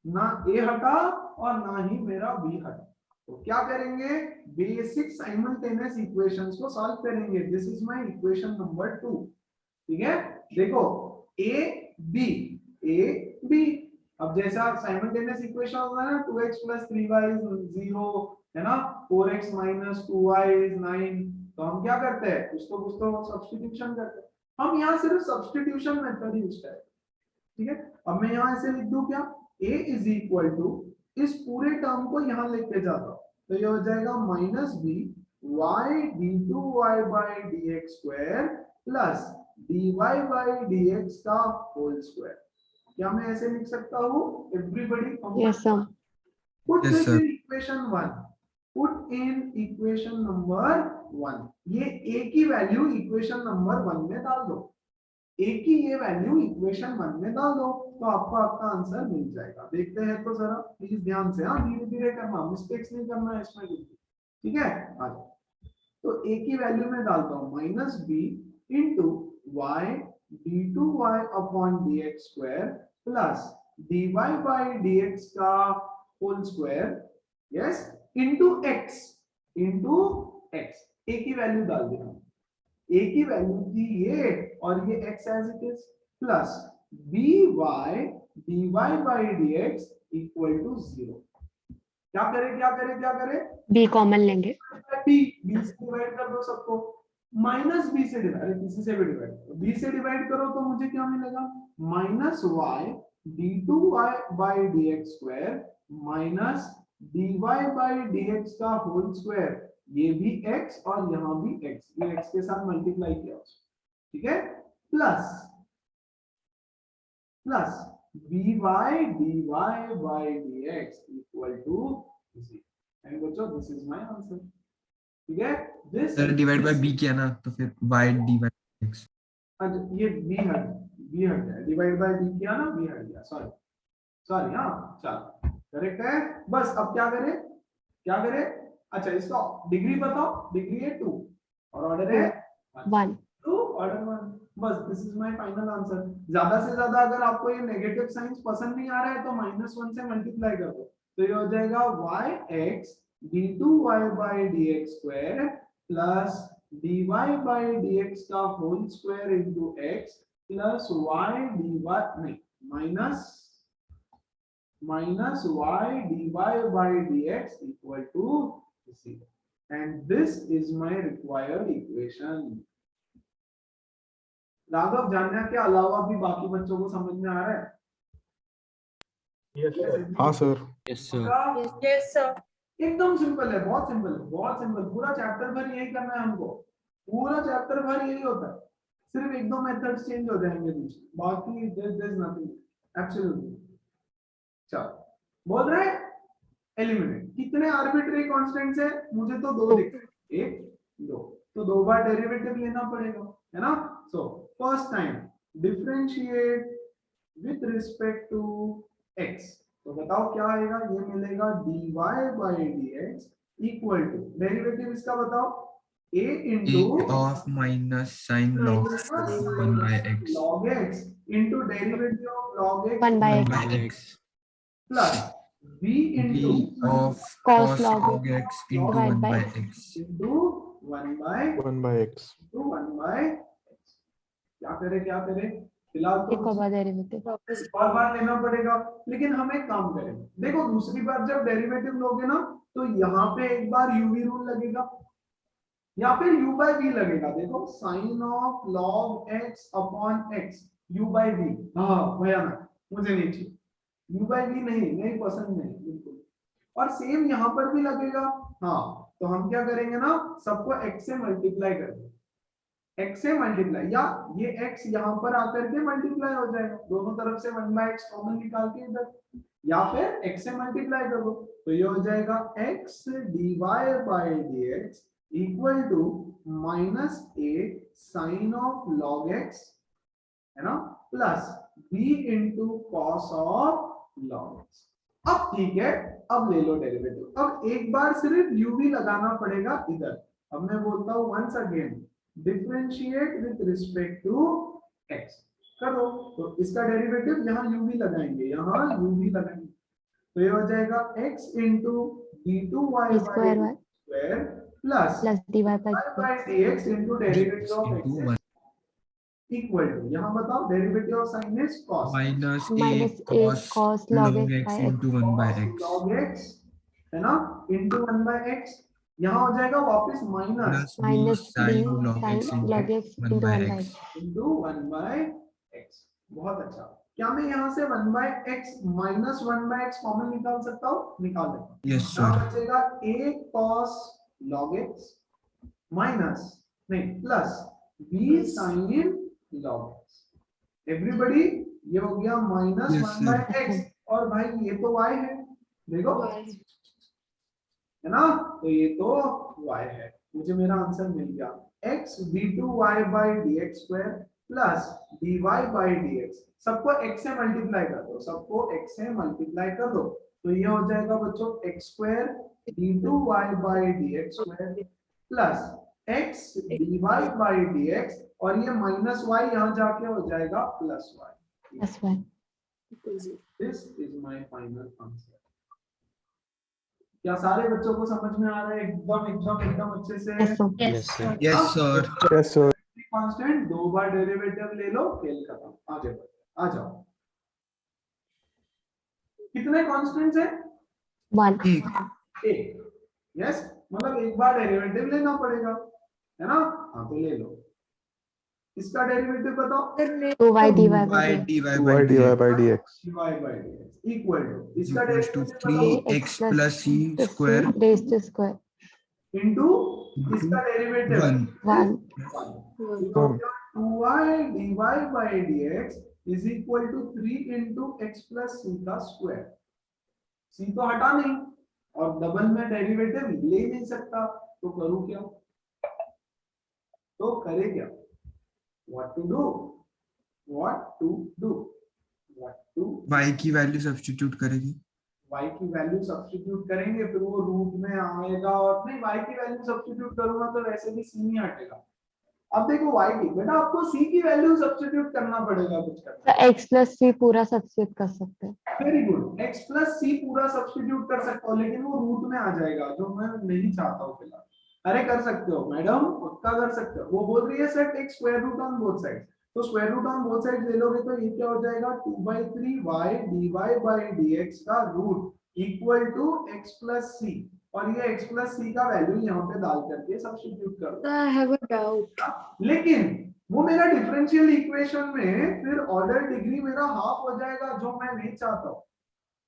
ना a हटा और ना ही मेरा b हटा। तो क्या करेंगे? बेसिक साइमल्टेनियस इक्वेशंस को सॉल्व करेंगे। This is my equation number 2, ठीक है। देखो a b, अब जैसा साइमल्टेनियस इक्वेशन होता है ना, 2x + 3y = 0, है ना, 4x - 2y = 9, तो हम क्या करते हैं? कुछ तो सब्स्टिट्यूशन करते हैं। हम यहाँ सिर्फ सब्स्टिट्यूशन मेथड यूज करते हैं, ठीक है। अब मैं यहाँ ऐसे लिख दूं क्या? a = इस पूरे टर्म को यहाँ लेके जाता हूं, तो ये हो जाएगा -b y d2y by dx square plus dy by dx का होल स्क्वायर। क्या मैं ऐसे लिख सकता हूँ? Everybody yes sir put Yes, this sir. in equation 1, put in equation number 1, ये a की वैल्यू इक्वेशन नंबर 1 में डाल दो, a की ये वैल्यू इक्वेशन 1 में डाल दो, तो आपको आपका आंसर मिल जाएगा। देखते हैं तो जरा, प्लीज ध्यान से, हाँ धीरे धीरे करना, मिस्टेक्स नहीं करना है इसमें कुछ भी, ठीक है। आ जाओ, तो a की वैल्यू में डालता हूँ -b into y d2y upon dx square plus dy by dx का whole square, yes, into x, a की वैल्यू डाल दिया, a की वैल्यू थी ये, और ये x as it is, plus by dy by dx equal to 0। क्या करें? b कॉमन लेंगे b से डिवाइड कर दो सबको, -b से डिवाइड, अरे किसी से भी डिवाइड करो, b से डिवाइड करो तो मुझे क्या मिलेगा? -y d2y by dx square minus dy by dx का होल स्क्वायर, ये भी x और यहाँ भी x, ये x के साथ मल्टीप्लाई किया, ठीक है, plus dy dy by dx equal to 0। And बच्चों दिस इज माय आंसर, ठीक है। This sir divide by b किया ना, तो फिर y dy by x। अच्छा ये b हट गया, डिवाइड बाय b किया ना, b हट गया, सॉरी हाँ, चलो करेक्ट है। बस अब क्या करें? अच्छा इसका डिग्री बताओ, डिग्री है 2 और ऑर्डर है 1 2, ऑर्डर 1। बस this is my final answer. ज्यादा से ज्यादा अगर आपको ये नेगेटिव साइंस पसंद नहीं आ रहा है तो -1 से मल्टीप्लाई कर दो, तो ये हो जाएगा yx d2y by dx square plus dy by dx का whole square into x plus y dy नहीं minus y dy by dx equal to 0, and this is my required equation। Raghav, जानना के अलावा भी बाकी बच्चों को समझ में आ रहा है? हाँ सर। Yes, sir. एकदम सिंपल है, बहुत सिंपल। पूरा चैप्टर भर यही करना है हमको, पूरा चैप्टर भर यही होता है, सिर्फ एक दो मेथड्स चेंज हो जाएंगे बीच में, बाकी देयर इज नथिंग एब्सोल्युटली। चलो बोल रहे हैं एलिमिनेट, कितने आर्बिट्री कांस्टेंट्स है? मुझे तो 2 दिख रहे हैं, 1 2, तो 2 बार डेरिवेटिव लेना पड़ेगा, है ना। So first time differentiate with respect to x, तो बताओ क्या आएगा? ये मिलेगा dy by dx equal to, derivative इसका बताओ, a into of minus sin log 1 by x log x into derivative of log x 1 by 1 x by x plus b into b of cos cos log log x into divided 1 by by x. x into 1 by 1 by x। x। क्या करें? फिलहाल तो एक और बार derivative बार लेना पड़ेगा, लेकिन हम एक काम करेंगे, देखो दूसरी बार जब डेरिवेटिव लोगे ना, तो यहाँ पे एक बार यूवी रूल लगेगा या फिर u by v लगेगा। देखो sine of log x upon x u by v, हाँ भयानक, मुझे नहीं चाहिए u by v, नहीं पसंद नहीं बिल्कुल। और सेम यहाँ पर भी लगेगा, हाँ, तो हम क्या करेंगे ना, सबको x से मल्टीप्लाई कर देंगे, x से मल्टीप्लाई, या ये x यहाँ पर आकर के मल्टीप्लाई हो जाएगा, दोनों तरफ से 1/x कॉमन निकाल के इधर, या फिर x से मल्टीप्लाई कर दो, तो ये हो जाएगा x dy by dx equal to -a sin of log x, है ना, plus b into cos of log x। अब ठीक है, अब ले लो डेरिवेटिव, अब एक बार सिर्फ u भी लगाना पड़ेगा इधर। अब मैं बोलता हूं once again, differentiate with respect to x करो, तो इसका डेरिवेटिव यहाँ u भी लगाएंगे, यहाँ u भी लगाएंगे, तो ये हो जाएगा x into d2y square y square plus plus dy by by dx into derivative of x equal to, यहाँ बताओ derivative of sine is cos minus a minus a cos cos log log x x by x into 1 by x log x, है ना, into 1 by x, यहाँ हो जाएगा वापस minus plus b minus b sin log sin x into log x 1 into by 1 by x. x। Into 1 by x। बहुत अच्छा, क्या मैं यहाँ से 1 by x minus 1 by x common निकाल सकता हूँ? निकाल देता हूँ। Yes, यहाँ sir. बचेगा a cos log x minus नहीं plus b sin log x। Everybody, ये हो गया minus Yes, 1 by sir. x, और भाई ये तो y है, देखो Y। है ना, तो ये तो y है, मुझे मेरा आंसर मिल गया, x d2y by dx square plus dy by dx, सबको x से मल्टीप्लाई कर दो, सबको x से मल्टीप्लाई कर दो, तो ये हो जाएगा बच्चों x square d2y by dx square plus x dy by dx, और ये माइनस y यहाँ जाके हो जाएगा plus y। That's why this is my final answer. क्या सारे बच्चों को समझ में आ रहा है एकदम एकदम एकदम अच्छे से? yes sir Yes, sir. Yes, sir. Yes, sir. Constant, दो बार डेरिवेटिव ले लो, खेल खत्म, आगे बढ़ो, आ जाओ। कितने कांस्टेंट्स हैं? 1 एक। यस, मतलब एक बार डेरिवेटिव लेना पड़ेगा, है ना, हाँ तो ले लो। इसका डेरिवेटिव बताओ, 2y dy by y dx dy by Y dy dx by dx. dy by dx equal to, इसका equals to डेरिवेटिव बताओ 3x plus c square raised to square into इसका derivative 1. 1 2y dy by dx is equal to 3 into x plus c का square. c तो हटा नहीं, और double में derivative ले नहीं सकता, तो करूं क्या, तो करे क्या, what to do, what to do, what to y की वैल्यू सब्स्टिट्यूट करेंगे, y की वैल्यू सब्स्टिट्यूट करेंगे, फिर वो रूट में आएगा, और नहीं y की वैल्यू सब्स्टिट्यूट करूंगा तो वैसे भी c नहीं हटेगा। अब देखो y की, बेटा आपको c की वैल्यू सब्स्टिट्यूट करना पड़ेगा, कुछ करना। तो x plus c पूरा सब्स्टिट्यूट कर सकते हैं। Very good, x plus c पूरा सब्स्टिट्यूट कर सकता हूँ, लेकिन वो रूट में आ जाएगा, जो मैं नहीं चाहता हूँ फिलहाल। अरे कर सकते हो मैडम, पक्का कर सकते हो। वो बोल रही है sir take square root on both side, तो square root on both side ले लोगे तो ये क्या हो जाएगा, 2/3y dy by dx का root equal to x plus c, और ये x plus c का वैल्यू यहाँ पे डाल करके सब्स्टिट्यूट कर दो। I have a doubt. लेकिन वो मेरा डिफरेंशियल इक्वेशन में फिर ऑर्डर डिग्री मेरा हाफ हो जाएगा, जो मैं नहीं चाहता हूँ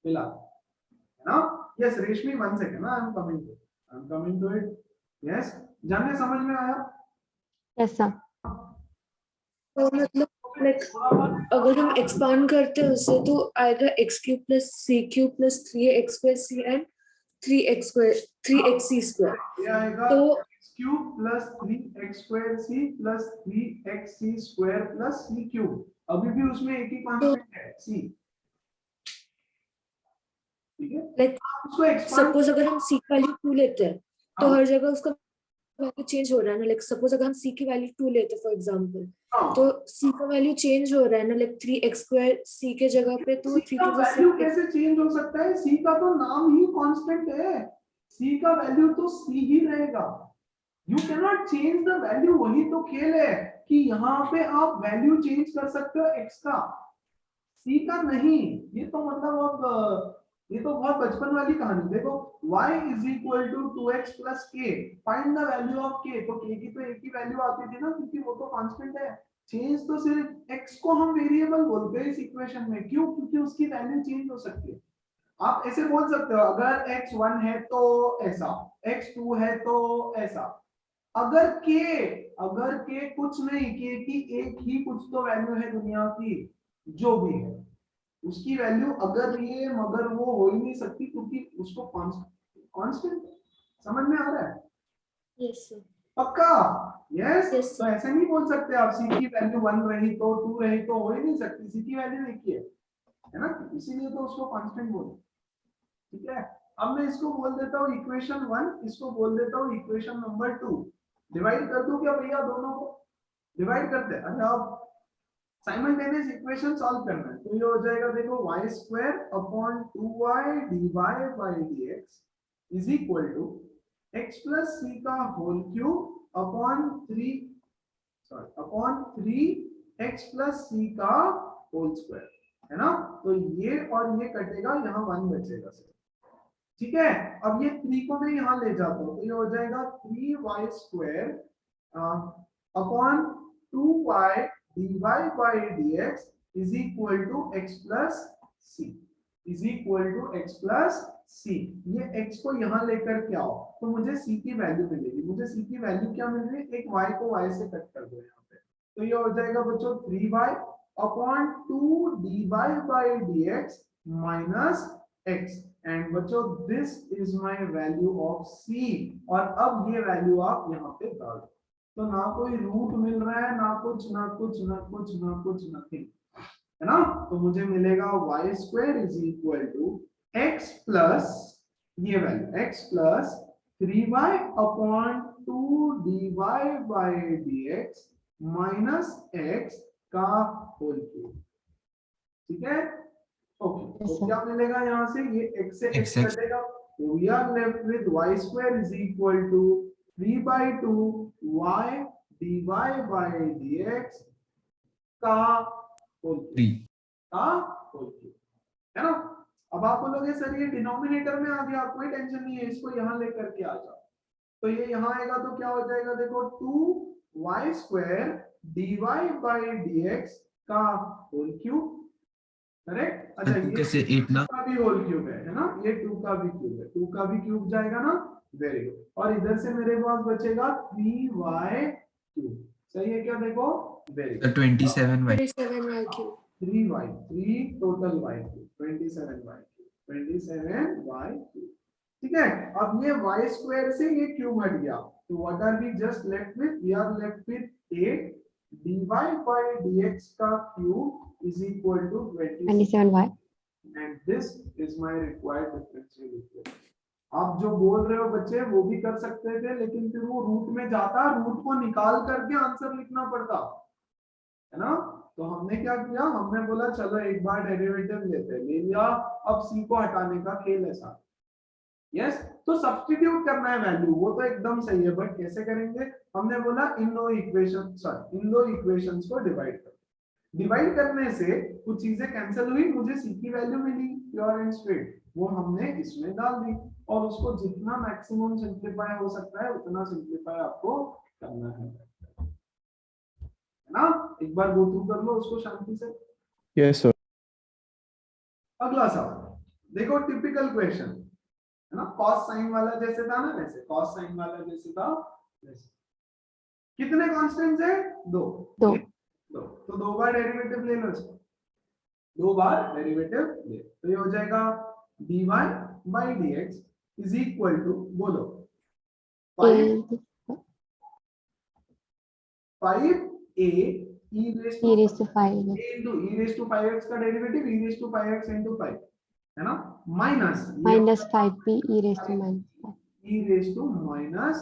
फिलहाल, है ना। यस रेशमी, 1 सेकंड ना, I am coming to it. Yes, जानने समझ में आया? yes sir तो मतलब like अगर हम एक्सपांड करते हैं उससे तो आएगा x cube plus c cube plus 3x square c and 3x square 3xc square, ये आएगा तो x cube plus 3x square c plus 3xc square plus c cube. अभी भी उसमें एक ही कांस्टेंट है c, ठीक है। लाइक आप उसको एक्सपांड, सपोज अगर हम c की वैल्यू 2 लेते हैं तो हर जगह उसका वैल्यू चेंज हो रहा है ना, लाइक सपोज अगर हम c की वैल्यू 2 लेते हैं फॉर एग्जांपल, तो c का वैल्यू चेंज हो रहा है ना, लाइक 3x स्क्वायर c के जगह पे तो c का वैल्यू कैसे चेंज हो सकता है? c का तो नाम ही कांस्टेंट है, c का वैल्यू तो c ही रहेगा। You can not change the value, वही तो खेल है कि यहाँ पे आप वैल्यू चेंज कर सकते हो x का, c का नहीं। ये तो मतलब अब ये तो बहुत बचपन वाली कहानी। देखो y is equal to 2x plus k, find the value of k, तो k की तो एक ही वैल्यू आती थी ना, क्योंकि वो तो कांस्टेंट है। चेंज तो सिर्फ x को हम वेरिएबल बोलते हैं इस इक्वेशन में, क्यों? क्योंकि उसकी वैल्यू चेंज हो सकती है। आप ऐसे बोल सकते हो अगर x1 है तो ऐसा, x2 है तो ऐसा। अगर के कुछ नहीं, के की एक ही कुछ तो वैल्यू है दुनिया की, जो भी है उसकी वैल्यू अगर ये मगर वो हो ही नहीं सकती, क्योंकि उसको कांस्टेंट समझ में आ रहा है? Yes sir. पक्का? यस। Yes, तो ऐसे नहीं बोल सकते आप सी की वैल्यू 1 रही तो 2 रही तो हो ही नहीं सकती, सी की वैल्यू एक ही है ना, इसीलिए तो उसको कांस्टेंट बोलते। ठीक है, अब मैं इसको बोल देता हूँ इक्वेशन 1, इसको बोल देता हूँ इक्वेशन नंबर 2। डिवाइड कर दूं क्या भैया दोनों को? डिवाइड करते हैं। अच्छा अब साइमल्टेनियस इक्वेशन सॉल्व करना है, तो ये हो जाएगा देखो y² upon 2y dy by dx is equal to x plus c का whole cube upon 3x plus c का होल स्क्वायर, है ना। तो ये और ये कटेगा, यहाँ 1 बचेगा सर। ठीक है, अब ये 3 को मैं यहाँ ले जाता हूँ, तो ये हो जाएगा 3y² upon 2y dy by dx is equal to x plus c is equal to x plus c। ये x को यहाँ लेकर के आओ तो मुझे c की वैल्यू मिलेगी। मुझे c की वैल्यू क्या मिल रही है? एक y को y से कट कर दो यहाँ पे, तो ये हो जाएगा बच्चों 3y upon 2 dy by dx minus x, and बच्चों this is my value of c। और अब ये वैल्यू आप यहाँ पे डाल दो, तो ना कोई रूट मिल रहा है, ना कुछ ना कुछ ना कुछ ना कुछ, नथिंग, है ना। तो मुझे मिलेगा y² is equal to x plus ये value x plus 3y upon 2 dy by dx minus x का होल क्यूब। ठीक है, ओके। Yes, तो sir. क्या मिलेगा यहाँ से? ये x से x X. कटेगा, तो we are left with y² is equal to 3/2 y dy by dx का होल क्यूब, 3. का होल क्यूब, है ना। अब आप बोलोगे सर ये डिनोमिनेटर में आ गया, कोई टेंशन नहीं है, इसको यहाँ लेकर के आ जाओ। तो ये यहाँ आएगा तो क्या हो जाएगा देखो 2y² dy बाय dx का होल क्यूब, करेक्ट। अच्छा 2 ये के से 8 ना, का भी होल क्यूब है ना, ये 2 का भी क्यूब है, 2 का भी क्यूब जाएगा ना, वेरी गुड। और इधर से मेरे पास बचेगा 3y³, सही है क्या? देखो वेरी तो good, 27y. 27y cube. 3y 3 total y³ 27y³। ठीक है, अब ये y² से ये क्यूब हट गया, तो what are we just left with? We are left with 8 dy by dx का cube is equal to 27y. and this is my required differential equation। आप जो बोल रहे हो बच्चे वो भी कर सकते थे, लेकिन फिर वो रूट में जाता, रूट को निकाल करके आंसर लिखना पड़ता, है ना। तो हमने क्या किया? हमने बोला चलो एक बार डेरिवेटिव लेते हैं, ले लिया। अब सी को हटाने का खेल है साथ। यस, तो सब्स्टिट्यूट करना है वैल्यू, वो तो एकदम सही है, बट कैसे करेंगे? हमने बोला इन दो इक्वेशंस को डिवाइड कर। डिवाइड करने से कुछ चीजें कैंसिल हुई, मुझे सी की वैल्यू मिली प्योर एंड स्ट्रेट, वो हमने इसमें डाल दी, और उसको जितना मैक्सिमम सिंपलीफाई हो सकता है उतना सिंपलीफाई आपको करना है ना। एक बार गो थ्रू कर लो उसको शांति से। Yes, sir. अगला सवाल देखो, टिपिकल क्वेश्चन है ना, कॉस साइन वाला जैसे था ना, वैसे कॉस साइन वाला जैसे था वैसे। कितने कांस्टेंट्स है? 2। तो 2 बार डेरिवेटिव ले लो इसको, 2 बार डेरिवेटिव ले, तो ये हो जाएगा dy by dx is equal to, बोलो 5a e raised to 5 a into e raised to 5x का derivative e raised to 5x into 5, है ना, minus minus 5p e raised to minus 5. e raised to minus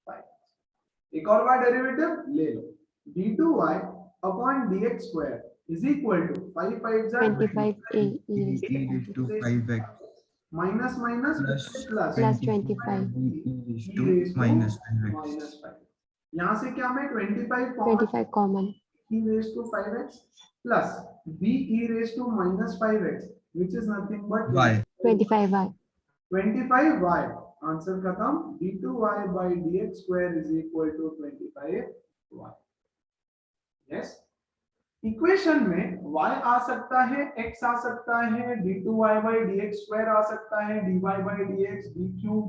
5। एक और बार derivative ले लो, d2y upon dx square is equal to 5 5 25a e raised to e raised to 5x minus minus plus plus plus 25 25 e raised to minus 5x. -5। यहाँ से क्या मैं 25 25 common e raised to 5x plus b e raised to minus 5x which is nothing but y. 25y 25y। Answer खत्म, d2y by dx square is equal to 25y। Yes, equation में y आ सकता है, x आ सकता है, d2y by dx square आ सकता है, dy by dx d cube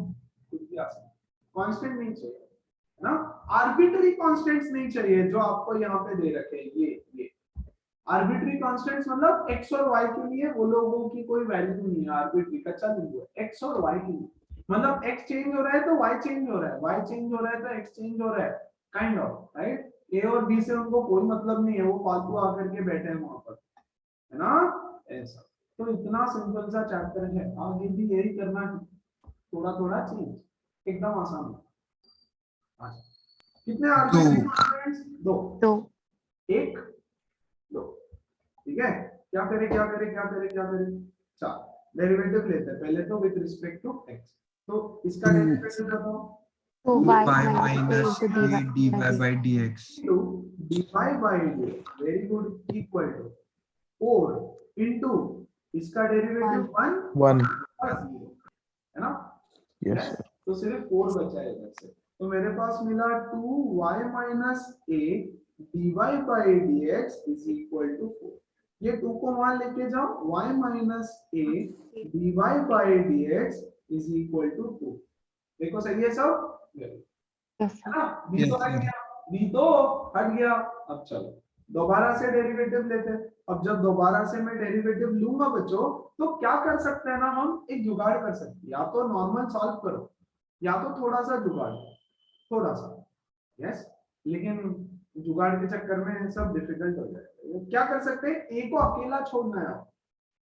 कुछ भी आ सकता है, कांस्टेंट नहीं चाहिए, ना। आर्बिट्री कांस्टेंट्स नहीं चाहिए जो आपको यहाँ पे दे रखे हैं, ये आर्बिट्री कांस्टेंट्स मतलब x और y के लिए वो लोगों की कोई वैल्यू नहीं है, आर्बिट्री कच्चा बिंदु है x और y के लिए, मतलब x चेंज हो रहा है तो y चेंज हो रहा है, y चेंज हो रहा है तो x चेंज हो रहा है, काइंड ऑफ, राइट। a और b से उनको कोई मतलब नहीं है, वो फालतू आकर के बैठे हैं वहां पर, है ना, ऐसा। तो इतना सिंपल सा चैप्टर है, आगे भी यही करना है, थोड़ा थोड़ा चेंज, एकदम आसान है। अच्छा, कितने आर्बिट्री कांस्टेंट्स? दो, एक, दो, ठीक है। क्या करें क्या करें क्या करें क्या करें, चल डेरिवेटिव लेते हैं पहले तो विद रिस्पेक्ट टू x, तो इसका डेरिवेटिव बताओ, तो y y minus minus a a dy into by dx. into dy by dx, very good, equal to 4 into इसका डेरिवेटिव 1 1. और 0, है ना। Yes, Yes? sir. तो सिर्फ 4 बचा है इधर से, तो मेरे पास मिला 2y minus a dy by dx is equal to 4। ये 2 को वहां लेके जाओ, y minus a dy by dx is equal to 2। देखो सही है सब, yes है sir. ना। b तो Yes, हट sir. गया, b तो हट गया। अब चलो दोबारा से डेरिवेटिव लेते हैं। अब जब दोबारा से मैं डेरिवेटिव लूंगा बच्चों, तो क्या कर सकते हैं ना, हम एक जुगाड़ कर सकते हैं, या तो नॉर्मल सॉल्व करो या तो थोड़ा सा जुगाड़, थोड़ा सा, यस। लेकिन जुगाड़ के चक्कर में सब डिफिकल्ट हो जाएगा। क्या कर सकते हैं, ए को अकेला छोड़ना है,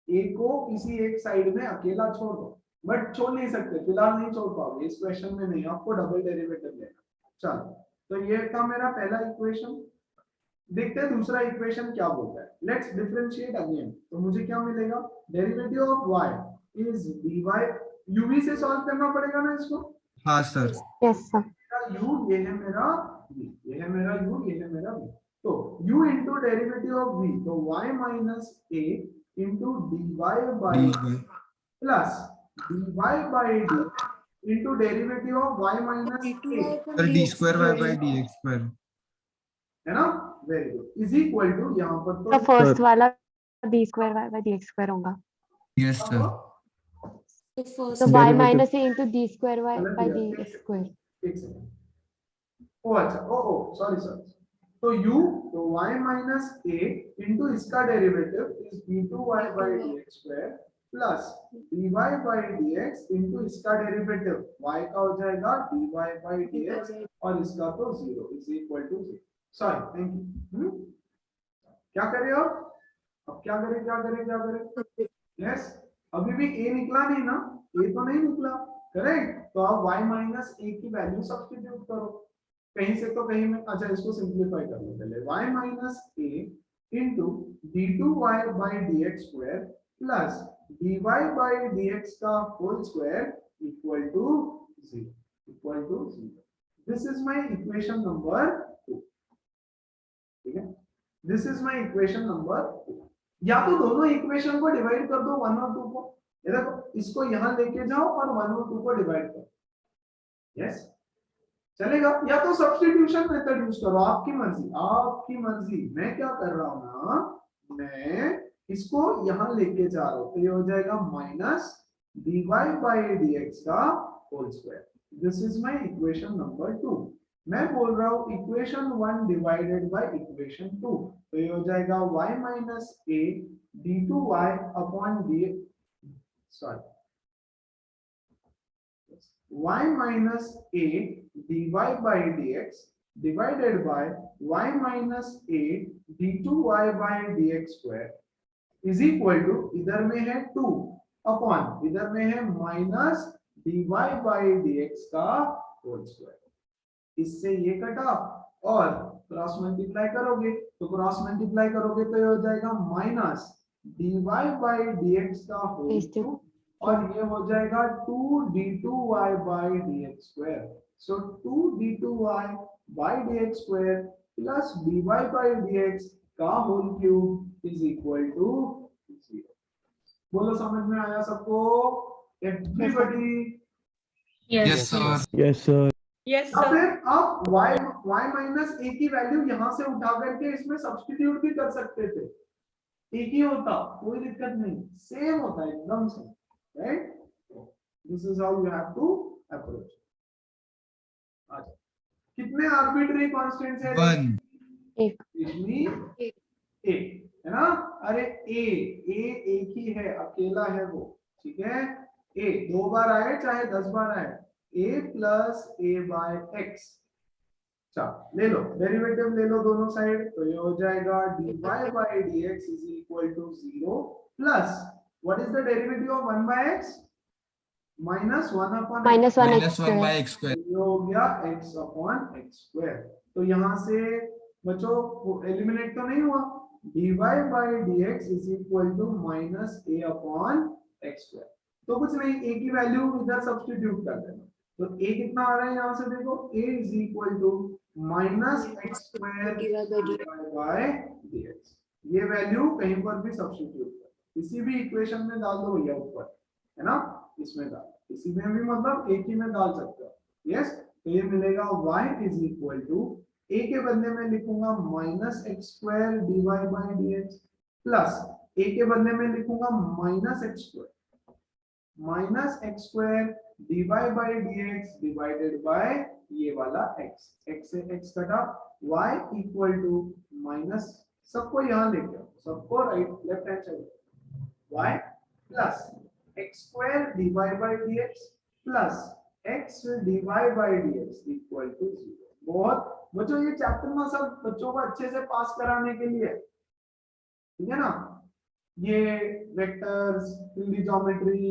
ए को किसी एक साइड में अकेला छोड़ दो, बट छोड़ नहीं सकते, फिलहाल नहीं छोड़ पाओगे इस क्वेश्चन में, नहीं, आपको डबल डेरिवेटिव लेना। चलो, तो ये था मेरा पहला इक्वेशन। देखते हैं दूसरा इक्वेशन क्या बोलता है। लेट्स डिफरेंशिएट अगेन, तो मुझे क्या मिलेगा, derivative of y is dy, uv से सॉल्व करना पड़ेगा ना इसको, हाँ सर। Yes sir. u ये है मेरा v, ये है मेरा u, ये है मेरा v, तो u into derivative of v, तो y minus a into dy by dy. plus dy by d into derivative of y minus a, sir d square y by dx square. है ना, very good, is equal to यहाँ पर तो तो first वाला d square y by dx square होगा, Yes sir. तो तो first y Derivative. minus a into d square y गलत by दिया, dx square। एक सेकंड, ओ अच्छा, ओ सॉरी सॉरी, तो u, तो y minus a into इसका derivative is d2y by dx square plus dy by dx into इसका derivative y का हो जाएगा dy by dx और इसका तो 0 is equal to 0। Sorry, thank you. क्या करें अब क्या करें क्या करें क्या करें, यस, अभी भी a निकला नहीं ना, a तो नहीं निकला, करेक्ट, तो आप y माइनस a की वैल्यू सब्स्टिट्यूट करो कहीं से तो कहीं में। अच्छा, इसको सिंपलीफाई कर लो पहले, y minus a into d2y by dx square plus dy by dx का whole square equal to 0, equal to 0। This is my equation number 2, ठीक है, this is my equation number 2। या तो दोनों इक्वेशन को डिवाइड कर दो 1 और 2 को, ये देखो इसको यहां लेके जाओ और 1 और 2 को डिवाइड करो, यस चलेगा, या तो सब्स्टिट्यूशन मेथड यूज करो, आपकी मर्जी, आपकी मर्जी। मैं क्या कर रहा हूं ना, मैं इसको यहां लेके जा रहा हूं, तो ये हो जाएगा माइनस dy by dx का whole square. This is my equation number 2। मैं बोल रहा हूं इक्वेशन 1 डिवाइडेड बाय इक्वेशन 2, तो ये हो जाएगा y minus a d2y upon d, sorry, y minus a dy by dx divided by y minus a d2y by dx square is equal to, इधर में है 2 अपॉन इधर में है माइनस dy by dx का होल स्क्वायर। इससे ये कटा और क्रॉस मल्टीप्लाई करोगे, तो क्रॉस मल्टीप्लाई करोगे तो ये हो जाएगा माइनस dy by dx का होल क्यूब और ये हो जाएगा 2d2y by dx square। So 2d2y by dx square plus dy by dx का whole cube is equal to 0। बोलो समझ में आया सबको, everybody? Yes sir. Yes, sir. Yes, या sir. फिर आप y माइनस a की वैल्यू यहां से उठा करके इसमें सब्स्टिट्यूट भी कर सकते थे, एक ही होता, कोई दिक्कत नहीं, सेम होता है एकदम से, right. This is how you have to approach. अच्छा, कितने आर्बिट्री कांस्टेंट्स है? 1. एक। एक है ना? अरे ए एक ही है, अकेला है वो, ठीक है। ए 2 बार आए चाहे 10 बार आए, a plus A by X. चलो ले लो डेरिवेटिव, ले लो दोनों साइड, तो ये हो जाएगा dy by dx is equal to 0 plus what is the derivative of 1 by x? minus 1 upon -1 -1 x by square। x square. ये हो गया x upon x square। तो यहाँ से बच्चों एलिमिनेट तो नहीं हुआ, dy by dx is equal to minus a upon x square। तो कुछ नहीं, a की वैल्यू इधर सब्स्टिट्यूट कर देना, तो a कितना आ रहा है यहाँ से देखो, a is equal to minus x square divided by dx। ये वैल्यू कहीं पर भी सब्स्टिट्यूट कर, किसी भी इक्वेशन में डाल दो भैया ऊपर, है ना, इसमें डाल, किसी में भी मतलब एक ही में डाल सकते हो। यस, तो ये मिलेगा y is equal to a के बदले में लिखूंगा minus X square D Y by D X, plus a के बदले में लिखूंगा minus X square D Y by D X divided by ये वाला x, x से x कटा, y इक्वल टू माइनस, सबको यहाँ लेके आओ, सबको right left hand side, y plus x square dy by dx plus x dy by dx equal to 0। बहुत बच्चों ये चैप्टर ना सब बच्चों को अच्छे से पास कराने के लिए, ठीक है ना, ये वेक्टर्स, हिंदी ज्योमेट्री,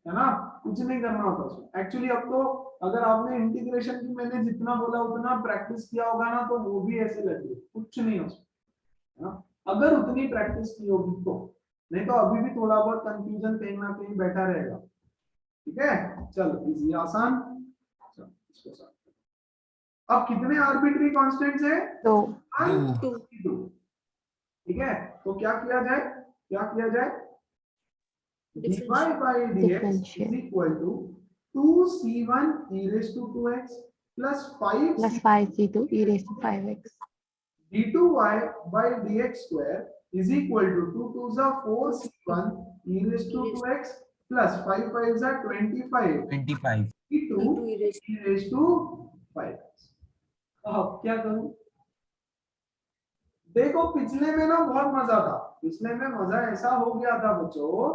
है ना, कुछ नहीं करना होता उसमें एक्चुअली। अब तो अगर आपने इंटीग्रेशन की मैंने जितना बोला उतना प्रैक्टिस किया होगा ना, तो वो भी ऐसे लगे, कुछ नहीं उसमें, है ना, अगर उतनी प्रैक्टिस की होगी तो, नहीं तो अभी भी थोड़ा बहुत कंफ्यूजन कहीं ना कहीं बैठा रहेगा, ठीक है। चलो इजी आसान, चलो इसको साथ। अब कितने आर्बिट्री कांस्टेंट्स है? 2। 1 2 ठीक है, तो क्या किया जाए, dy by dx is equal to 2c1 e raised to 2x plus 5 plus 5c2 e raised to 5x। d2y by dx square is equal to 2 2s are 4c1 e raised to 2x plus 5 5s are 25 25. d2 e raised to 5x। अब क्या करूं? देखो पिछले में ना बहुत मजा था, पिछले में मजा ऐसा हो गया था बच्चों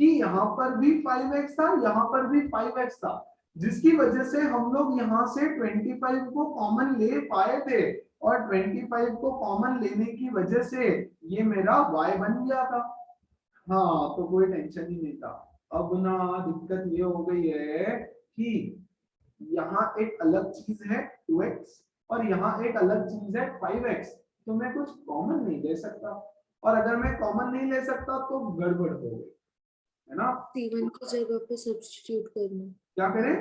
कि यहाँ पर भी 5x था, यहाँ पर भी 5x था, जिसकी वजह से हम लोग यहाँ से 25 को कॉमन ले पाए थे, और 25 को कॉमन लेने की वजह से ये मेरा y बन गया था। हाँ, तो कोई टेंशन ही नहीं था। अब ना दिक्कत ये हो गई है कि यहाँ एक अलग चीज है 2x और यहाँ एक अलग चीज है 5x, तो मैं कुछ कॉमन नहीं ले सकता, और अगर मैं कॉमन नहीं ले सकता तो गड़बड़ हो गई, है ना। C1 की जगह पे सब्स्टिट्यूट करना, क्या करें?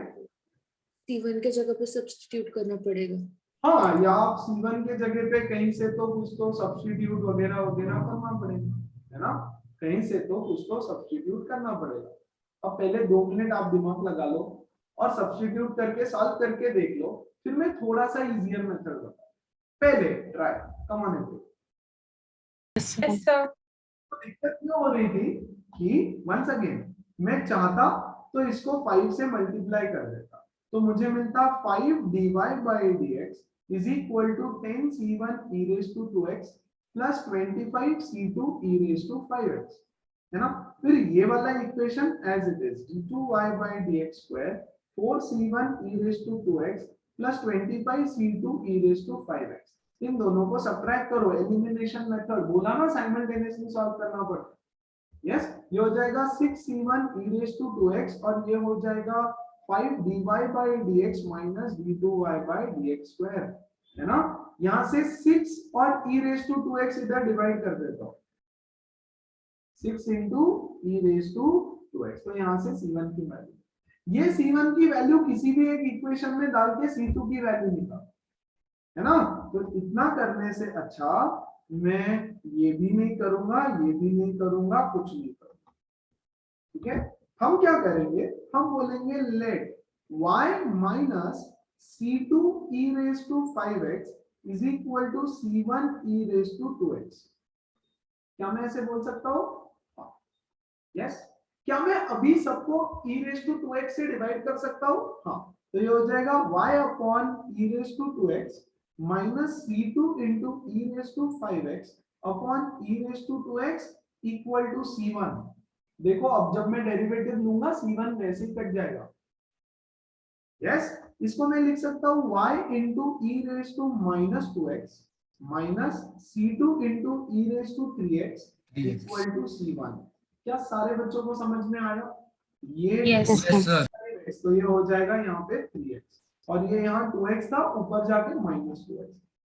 C1 के जगह पे सब्स्टिट्यूट करना पड़ेगा। हाँ, या आप C1 के जगह पे कहीं से तो कुछ तो सब्स्टिट्यूट वगैरह वगैरह करना पड़ेगा, है ना, कहीं से तो कुछ तो सब्स्टिट्यूट करना पड़ेगा। अब पहले 2 मिनट आप दिमाग लगा लो और सब्स्टिट्यूट करके सॉल्व करके देख लो, फिर मैं थोड़ा सा इजियर मेथड बताऊं। पहले try, come on it. Yes, sir. दिक्कत क्यों हो रही थी कि वंस अगेन मैं चाहता तो इसको 5 से मल्टीप्लाई कर देता, तो मुझे मिलता 5 dy by dx is equal to 10 c1 e raised to 2x plus 25 c2 e raised to 5x, है ना। फिर ये वाला equation as it is d2y by dx square 4 c1 e raised to 2x plus 25 c2 e raised to 5x, इन दोनों को subtract करो, elimination method बोला ना, साइमल्टेनियसली सॉल्व करना पड़ता। यस, ये हो जाएगा 6c1 e raised to 2x और ये हो जाएगा 5 dy by dx minus d2y by dx square, है ना। यहाँ से 6 और e raised to 2x इधर डिवाइड कर देता हूँ, 6 into e raised to 2x, तो यहाँ से c1 की वैल्यू, ये c1 की वैल्यू किसी भी एक इक्वेशन में डाल के c2 की वैल्यू निकाल, है ना। तो इतना करने से अच्छा मैं ये भी नहीं करूंगा, ये भी नहीं करूंगा, कुछ नहीं करूंगा, ठीक है। हम क्या करेंगे, हम बोलेंगे late y minus c2 e raised to 5x is equal to c1 e raised to 2x। क्या मैं ऐसे बोल सकता हूँ? यस। क्या मैं अभी सबको e raised to 2x से डिवाइड कर सकता हूँ? हाँ, तो ये हो जाएगा y upon e raise to 2x minus c2 into e raise to 5x upon e raise to 2x equal to c1। देखो अब जब मैं डेरिवेटिव लूंगा c1 वैसे ही कट जाएगा। यस, इसको मैं लिख सकता हूँ y into e raise to minus 2x minus c2 into e raise to 3x 3x. Equal to c1। क्या सारे बच्चों को समझ में आया? ये Yes. Yes, sir. तो ये हो जाएगा यहाँ पे 3x और ये यहाँ 2x था, ऊपर जाके माइनस 2x।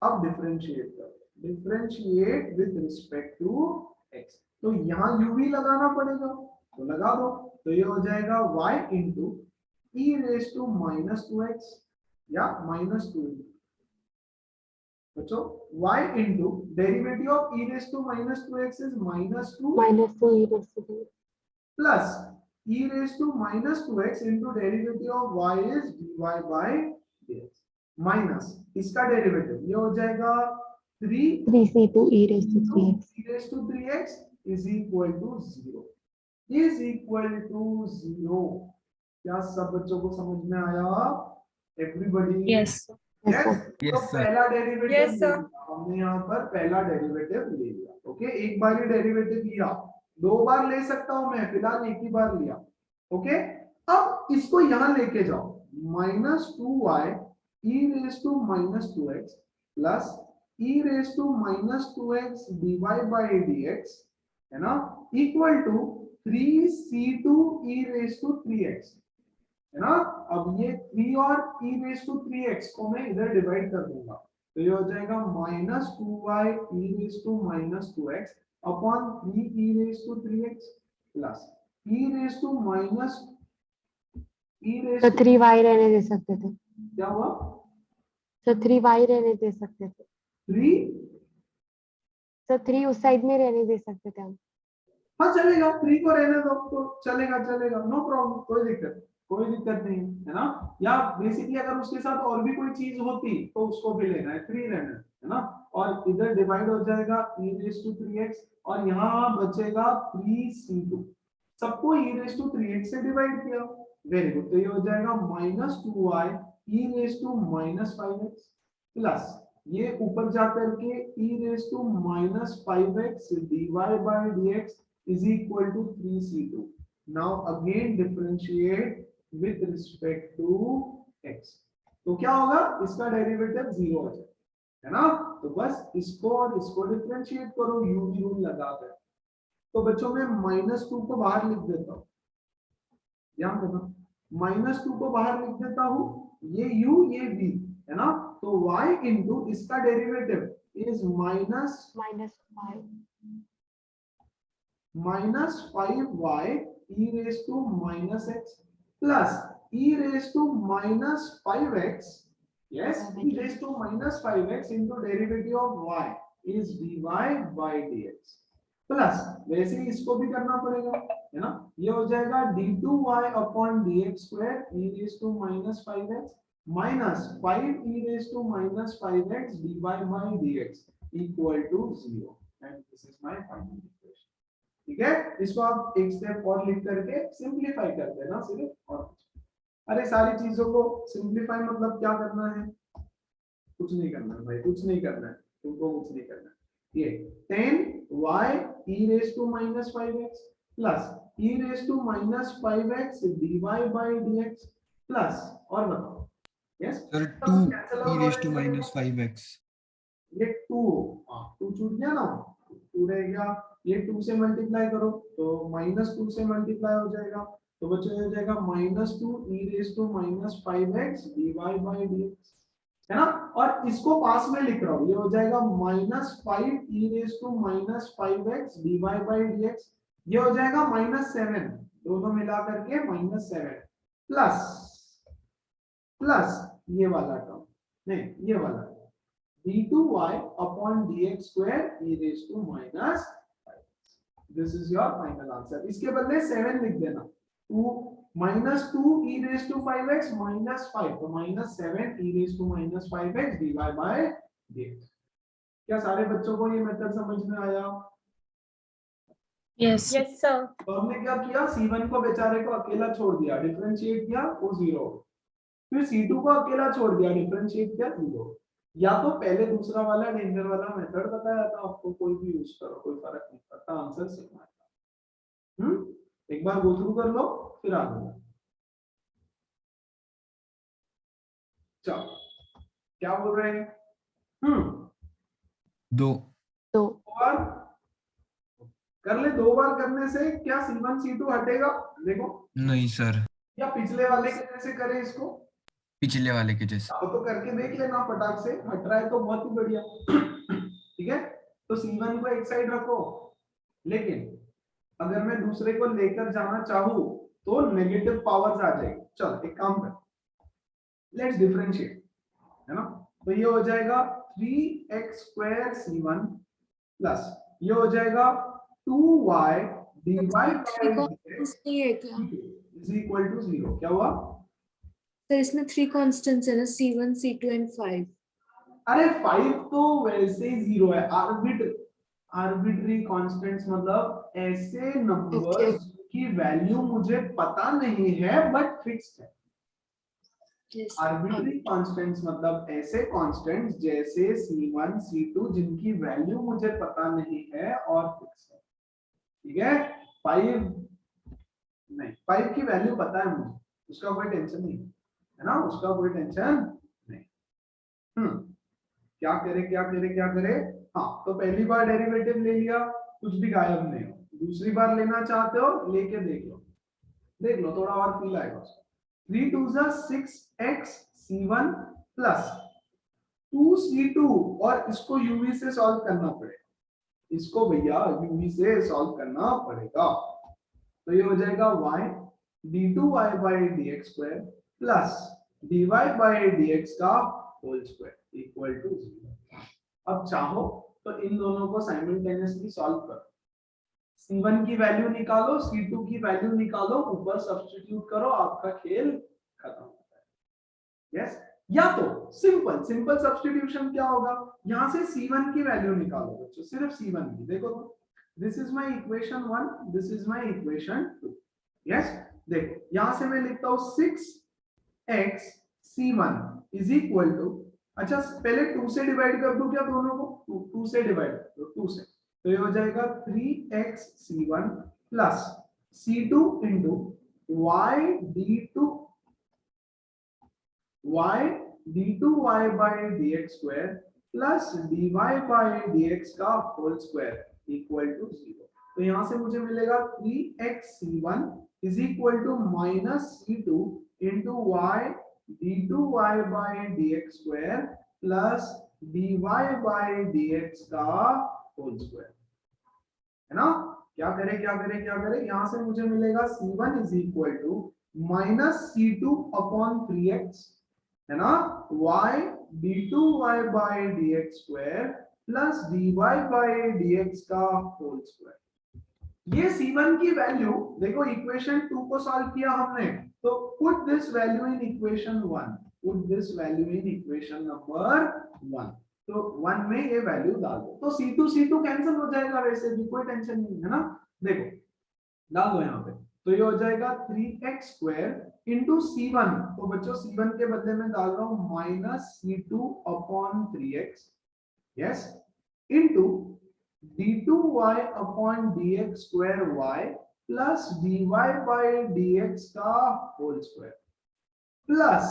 अब डिफरेंशिएट करो, differentiate with respect to x। तो यहाँ u भी लगाना पड़ेगा, तो लगा दो। तो ये हो जाएगा y into e raise to minus 2x या माइनस 2 बच्चों y into derivative of e raise to minus 2x is minus 2 -2 e raised to 3. plus e raised to minus 2x into derivative of y is dy by dx minus इसका derivative ये हो जाएगा 3c2 e raised to 3x. e raised to 3x is equal to 0 is equal to 0। क्या सब बच्चों को समझ में आया? Everybody? Yes. Yes, sir. Yes, तो sir. पहला डेरिवेटिव Yes, sir. हमने यहाँ पर पहला डेरिवेटिव ले लिया। ओके, एक बार ही डेरिवेटिव लिया, 2 बार ले सकता हूं मैं, फिलहाल एक ही बार लिया। ओके, अब इसको यहां लेके जाओ, minus 2y e raise to minus 2x plus e raise to minus 2x dy by dx है ना, equal to 3c2 e raise to 3x है ना। अब ये 3 और e रेस टू 3x को मैं इधर डिवाइड कर दूंगा, तो ये हो जाएगा minus 2y e raise to minus 2x upon 3 e raise to 3x plus e raise to minus e raise तो टू 3y रहने दे सकते थे, क्या हुआ? तो 3y रहने दे सकते थे, 3 तो 3 उस साइड में रहने दे सकते थे हम। हाँ चलेगा, 3 को रहने दो तो चलेगा, चलेगा, नो प्रॉब्लम, कोई दिक्कत नहीं है ना। या बेसिकली अगर उसके साथ और भी कोई चीज होती तो उसको भी लेना है, 3 रहना है ना। और इधर डिवाइड हो जाएगा e रेस टू 3x और यहाँ बचेगा 3c2, सबको e रेस टू 3x से डिवाइड किया, वेरी गुड। तो ये हो जाएगा minus 2y e raise to minus 5x plus ये ऊपर जाकर के e raise to minus 5x dy by dx is equal to 3c2। now again differentiate with respect to x, तो क्या होगा? इसका डेरिवेटिव 0 हो जाएगा, है ना। तो बस इसको और इसको डिफरेंशिएट करो u भी रूल लगाकर। तो बच्चों में -2 को बाहर लिख देता हूँ, ध्यान देना, -2 को बाहर लिख देता हूँ, ये u ये v है ना। तो y इंटू इसका derivative is -5y e raise to minus x plus e raise to minus 5x, yes, e raise to minus 5x into derivative of y is dy by dx plus वैसे ही इसको भी करना पड़ेगा, है ना। ये हो जाएगा d2y upon dx square e raise to minus 5x minus 5 e raise to minus 5x dy by dx equal to 0 and this is my final equation. ठीक है, इसको आप एक स्टेप और लिख करके सिंपलीफाई कर देना सिर्फ, और अरे सारी चीजों को सिंपलीफाई मतलब क्या करना है? कुछ नहीं करना है भाई, कुछ नहीं करना है तुमको, कुछ नहीं करना है। ये 10y e raise to minus 5x plus e raise to minus 5x dy by dx plus, और बताओ, yes Sir, 2 e raised to minus 5x. ये 2 2 छूट गया ना, 2 रह गया, ये 2 से मल्टीप्लाई करो तो -2 से मल्टीप्लाई हो जाएगा, तो बच्चों हो जाएगा -2 e raise to minus 5x dy by dx, है ना। और इसको पास में लिख रहा हूँ, ये हो जाएगा -5 e raise to minus 5x dy by dx, ये हो जाएगा -7, दोनों मिला करके -7 प्लस ये वाला टर्म, नहीं ये वाला d2y upon dx square e raise to minus 5। This is your final answer. इसके बदले 7 लिख देना, 2 e raise to 5x minus 5, तो -7 e raise to minus 5x dy by dx। क्या सारे बच्चों को ये मेथड समझ में आया? Yes. Yes, sir. तो हमने क्या किया, c1 को बेचारे को अकेला छोड़ दिया, डिफरेंशिएट किया, वो 0, फिर C2 को अकेला छोड़ दिया, डिफरेंशिएट किया 0। या तो पहले दूसरा वाला डेंजर वाला मेथड बताया था आपको, कोई भी यूज करो, कोई फर्क नहीं पड़ता, आंसर सेम आएगा। एक बार गो थ्रू कर लो फिर आगे बढ़ो। चलो क्या बोल रहे हैं? 2 2 दो बार कर ले, 2 बार करने से क्या C1 C2 हटेगा? देखो, नहीं सर, या पिछले वाले के जैसे करें इसको, पिछले वाले के जैसे। अब तो करके देख लेना फटाक से, हट रहा है तो बहुत ही बढ़िया। ठीक है, तो C1 को एक साइड रखो, लेकिन अगर मैं दूसरे को लेकर जाना चाहूँ तो नेगेटिव पावर्स आ जाएगी। चल एक काम कर, लेट्स डिफरेंशिएट, है ना? तो ये हो जाएगा 3x स्क्वायर C1 प्लस ये हो जाएगा 2y dy by three dx constants नहीं है क्या इज इक्वल टू 0। क्या हुआ? सर? इसमें 3 कॉन्स्टेंट्स है ना, C1 C2 एंड 5। अरे 5 तो वैसे ही 0 है, आर्बिट्री कांस्टेंट्स मतलब ऐसे नंबर्स की वैल्यू मुझे पता नहीं है बट फिक्स्ड है। आर्बिट्री कांस्टेंट्स मतलब ऐसे कांस्टेंट्स जैसे C1 C2 जिनकी वैल्यू मुझे पता नहीं है और फिक्स है। ठीक है, 5 नहीं, 5 की वैल्यू पता है मुझे, उसका कोई टेंशन नहीं है ना, उसका कोई टेंशन नहीं। क्या करे? हाँ, तो पहली बार डेरिवेटिव ले लिया, कुछ भी गायब नहीं हो। दूसरी बार लेना चाहते हो लेके देख लो थोड़ा और फील आएगा उसका। 3 2 6x C1 प्लस 2C2 और इसको यूवी से सॉल्व करना पड़ेगा, इसको भैया यूवी से सॉल्व करना पड़ेगा। तो ये हो जाएगा y d2y by dx square plus dy by dx का होल स्क्वायर इक्वल टू 0। अब चाहो तो इन दोनों को साइमल्टेनियसली सॉल्व करो, C1 की वैल्यू निकालो, C2 की वैल्यू निकालो, ऊपर सब्स्टिट्यूट करो, आपका खेल खत्म होता है। यस, या तो सिंपल सब्स्टिट्यूशन क्या होगा, यहां से C1 की वैल्यू निकालो बच्चों, सिर्फ C1 की। देखो तो this is my equation 1, this is my equation 2। Yes, देखो यहां से मैं लिखता हूं 6x C1 is equal to, अच्छा पहले 2 से डिवाइड कर दूं क्या दोनों को? 2 से डिवाइड कर दो, 2 से, तो ये हो जाएगा 3x C1 plus C2 into y d2y by dx square plus dy by dx का होल स्क्वायर इक्वल टू 0। तो यहां से मुझे मिलेगा 3x C1 is equal to minus C2 into y d2y by dx square plus dy by dx का whole square, है ना? क्या करे? यहां से मुझे मिलेगा C1 is equal to minus C2 upon 3x, है ना, y d2y by dx square plus dy by dx का होल स्क्वायर। ये C1 की वैल्यू देखो, इक्वेशन 2 को सॉल्व किया हमने, तो put this value in equation 1, put this value in equation number 1, तो 1 में ये वैल्यू डाल दो, तो C2 कैंसिल हो जाएगा, वैसे भी कोई टेंशन नहीं है ना। देखो डाल दो यहाँ पे, तो ये हो जाएगा 3x स्क्वायर इंटू C1, तो बच्चों C1 के बदले में डाल रहा हूं minus C2 upon 3x, yes, into d2y upon dx square y plus dy by dx का whole square plus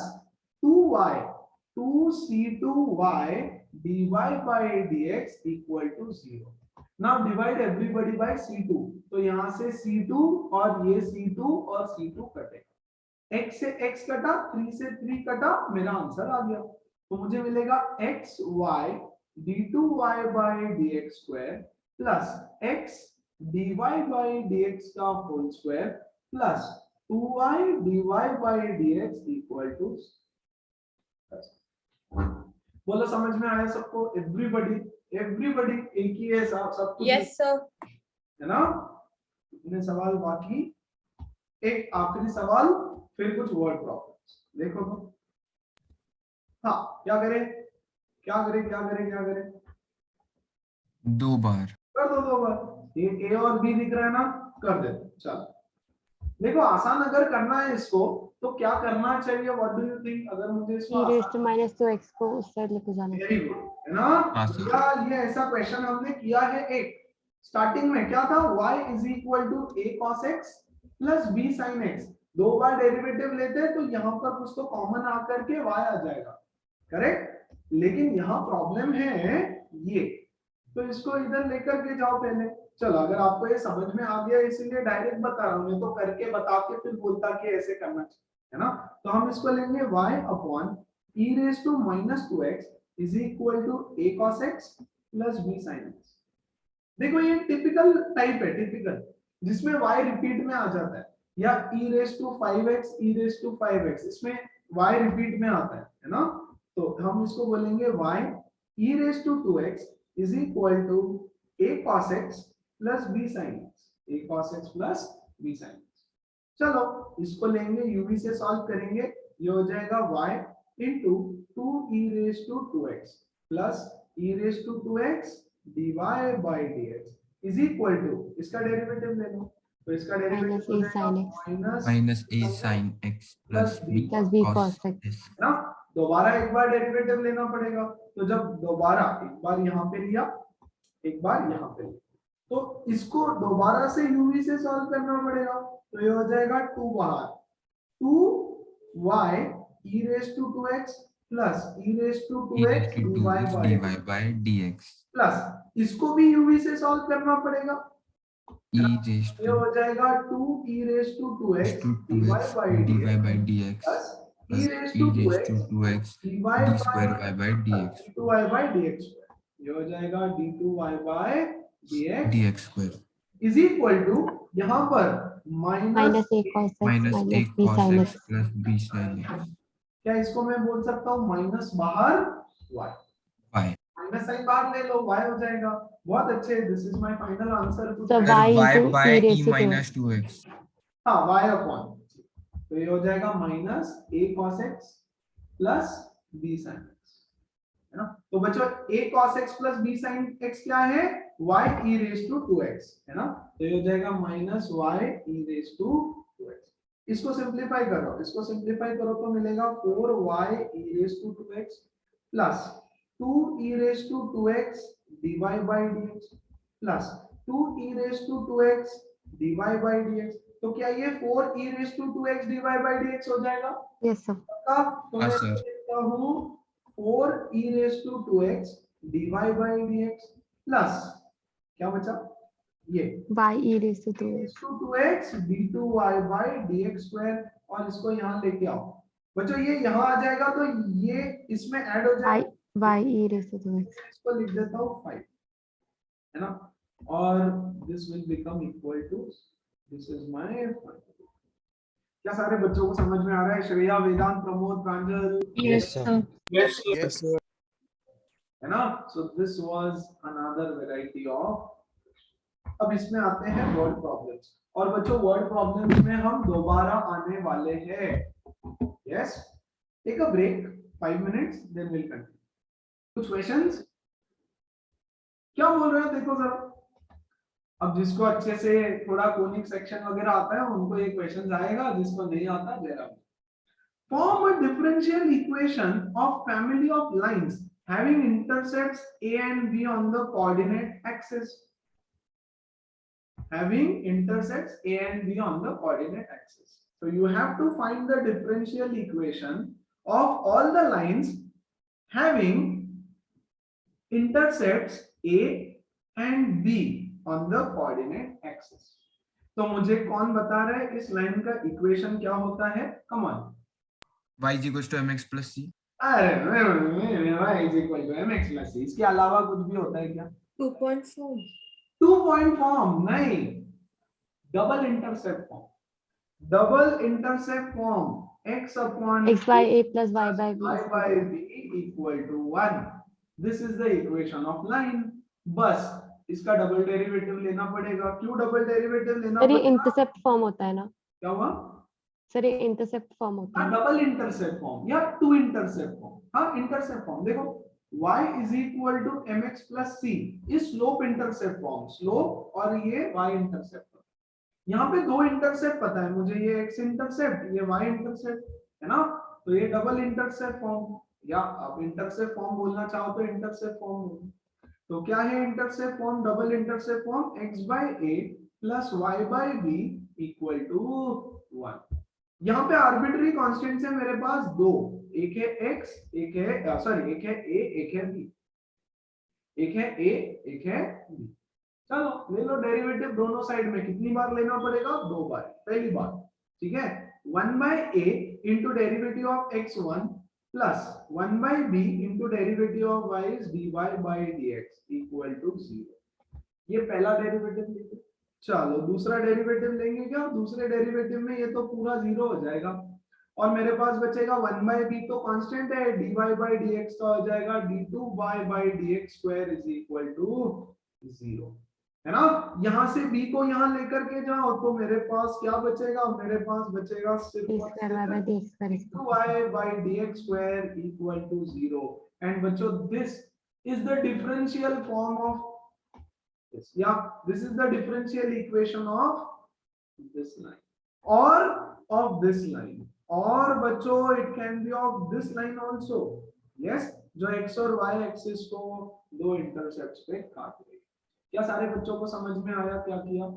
2c2y dy by dx equal to 0। Now divide everybody by C2, तो यहां से C2 और ये C2 और C2 कटेगा, x से x कटा, 3 से 3 कटा, मेरा आंसर आ गया। तो मुझे मिलेगा xy d2y by dx square plus x dy by dx का whole square plus 2y dy by dx equal to, बोलो समझ में आया सबको? एवरीबॉडी एक ही है, सब कुछ Yes, sir. है ना? इतने सवाल बाकी, एक आखिरी सवाल, फिर कुछ वर्ड प्रॉब्लम्स। देखो तो, हाँ क्या करें? 2 बार कर दो 2 बार, ए और बी दिख रहा है ना, कर दे। चलो देखो आसान अगर करना है इसको तो क्या करना चाहिए, व्हाट डू यू थिंक, अगर मुझे इसको e raised to minus 2x को उस साइड लेके जाना वेरी चाहिए। गुड है ना। हाँ, सर। भैया ये ऐसा क्वेश्चन हमने किया है एक, स्टार्टिंग में क्या था, y is equal to a cos x plus b sin x, दो बार डेरिवेटिव लेते हैं तो यहाँ पर कुछ तो कॉमन आकर के y आ जाएगा, करेक्ट। लेकिन यहाँ प्रॉब्लम है ये, तो इसको इधर लेकर के जाओ पहले। चलो अगर आपको ये समझ में आ गया इसीलिए डायरेक्ट बता रहा हूँ, मैं तो करके बता के फिर बोलता कि ऐसे करना चाहिए, है ना। तो हम इसको लेंगे y upon e raise to minus 2x is equal to a cos x plus b sin x। देखो ये टिपिकल टाइप है, टिपिकल जिसमें y रिपीट में आ जाता है, या e raise to 5x e raise to 5x इसमें y रिपीट में आता है ना। तो हम इसको बोलेंगे y e raise to 2x is equal to a cos x plus b sin x, a cos x plus b sin x। चलो इसको लेंगे uv से सॉल्व करेंगे, ये हो जाएगा y into 2e raised to 2x plus e raised to 2x dy by dx is equal to, इसका derivative ले लो, तो इसका डेरिवेटिव हो जाएगा minus a sin x plus b plus b cos cos x। x। है ना। दोबारा एक बार डेरिवेटिव लेना पड़ेगा, तो जब दोबारा एक बार यहाँ पे लिया, एक बार यहाँ पे लिया, तो इसको दोबारा से uv से सॉल्व करना पड़ेगा, तो ये हो जाएगा 2 बाहर 2y e raised to 2x plus e raised to e 2x raised to dy 2x by dy by dx plus इसको भी uv से सॉल्व करना पड़ेगा, e raised ये to हो जाएगा 2e raised to 2x dy 2x by dy dx by dx plus plus e raised to 2x 2x dy d square y by dx d2y by dx square, ये हो जाएगा d2y by dx dx square is equal to यहाँ पर minus a cos x minus a minus b cos sin x x। plus b sin x क्या इसको मैं बोल सकता हूँ माइनस बाहर y, y। माइनस साइन बाहर ले लो y हो जाएगा, बहुत अच्छे, this is my final answer. So Sir, y y into by e e raised to 2x। minus 2x हाँ y अपॉन, तो ये हो जाएगा minus a cos x plus b sin x, है ना। तो बच्चों a cos x plus b sin x क्या है, y e raised to 2x, है ना। तो ये हो जाएगा minus y e raised to 2x। इसको सिंपलीफाई करो, इसको सिंपलीफाई करो तो मिलेगा 4y e raised to 2x plus 2 e raised to 2x dy by dx plus 2 e raised to 2x dy by dx। तो क्या ये 4 e raised to 2x dy by dx हो जाएगा? Yes sir। पक्का? तो मैं हाँ, सर। लिखता हूँ 4 e raised to 2x dy by dx plus क्या बचा, ये y e raised to 2x raised to 2x d2y by dx square, और इसको यहाँ लेके आओ बच्चों, ये यहाँ आ जाएगा तो ये इसमें ऐड हो जाएगा, y e raised to 2x। इसको लिख देता हूँ 5, है ना, और this will become equal to, this is my 5। क्या सारे बच्चों को समझ में आ रहा है? श्रेया, वेदांत, प्रमोद, प्रांजल, Yes, sir. Yes, sir. है ना। So this was another variety of. अब इसमें आते हैं वर्ड प्रॉब्लम्स, और बच्चों वर्ड प्रॉब्लम्स में हम दोबारा आने वाले हैं। Yes, take a break 5 minutes, then will continue. कुछ क्वेश्चंस क्या बोल रहे हैं देखो जरा। अब जिसको अच्छे से थोड़ा कोनिक सेक्शन वगैरह आता है उनको ये क्वेश्चन आएगा, जिसको नहीं आता जरा। Form a differential equation of family of lines having intercepts a and b on the coordinate axis. Having intercepts a and b on the coordinate axis. So you have to find the differential equation of all the lines having intercepts a and b on the coordinate axis. तो मुझे कौन बता रहा है इस line का equation क्या होता है? Come on. y is equals to mx plus c। अरे y is equal to mx plus c, इसके अलावा कुछ भी होता है क्या? 2 point form। 2 point फॉर्म नहीं, double intercept form. Double intercept form x upon x by a plus y by b y by b equal to 1। This is the equation of line. बस इसका डबल डेरिवेटिव लेना पड़ेगा। क्यों double derivative लेना sir ये पड़ेगा? Intercept form होता है ना? क्या हुआ? सर ये इंटरसेप्ट फॉर्म होता है। डबल इंटरसेप्ट फॉर्म या टू इंटरसेप्ट फॉर्म। हाँ इंटरसेप्ट फॉर्म देखो, y is equal to mx plus c is slope intercept form, slope और ये y इंटरसेप्ट। यहाँ पे दो इंटरसेप्ट पता है मुझे, ये x इंटरसेप्ट, ये y इंटरसेप्ट, है ना? तो ये डबल इंटरसेप्ट फॉर्म, या आप इंटरसेप्ट फॉर्म बोलना चाहो तो इंटरसेप्ट फॉर्म बोलो। तो क्या है intercept form? Double intercept form x by a plus y by b equal to 1। यहाँ पे आर्बिट्री कांस्टेंट्स है मेरे पास दो, एक है x, एक है सॉरी एक है a, एक है b, एक है a, एक है b। चलो ले लो डेरिवेटिव दोनों साइड में, कितनी बार लेना पड़ेगा? दो बार। पहली बार, ठीक है, 1 by a into derivative of x1 plus 1 by b into derivative of y is dy by dx equal to 0। ये पहला डेरिवेटिव लेंगे। चलो दूसरा डेरिवेटिव लेंगे क्या? दूसरे डेरिवेटिव में ये तो पूरा 0 हो जाएगा और मेरे पास बचेगा 1 by b तो कांस्टेंट है, dy by dx का हो जाएगा d2 by dx square is equal to 0, है ना? यहां से b को यहां लेकर के जाओ तो मेरे पास क्या बचेगा? मेरे पास बचेगा सिर्फ y by dx square equal to 0। And बच्चों this is the differential form of this, yeah, this is the differential equation of this line or of this line, और बच्चों it can be of this line also, yes, जो x और y axis को दो intercepts पे काट रही है। क्या सारे बच्चों को समझ में आया क्या किया?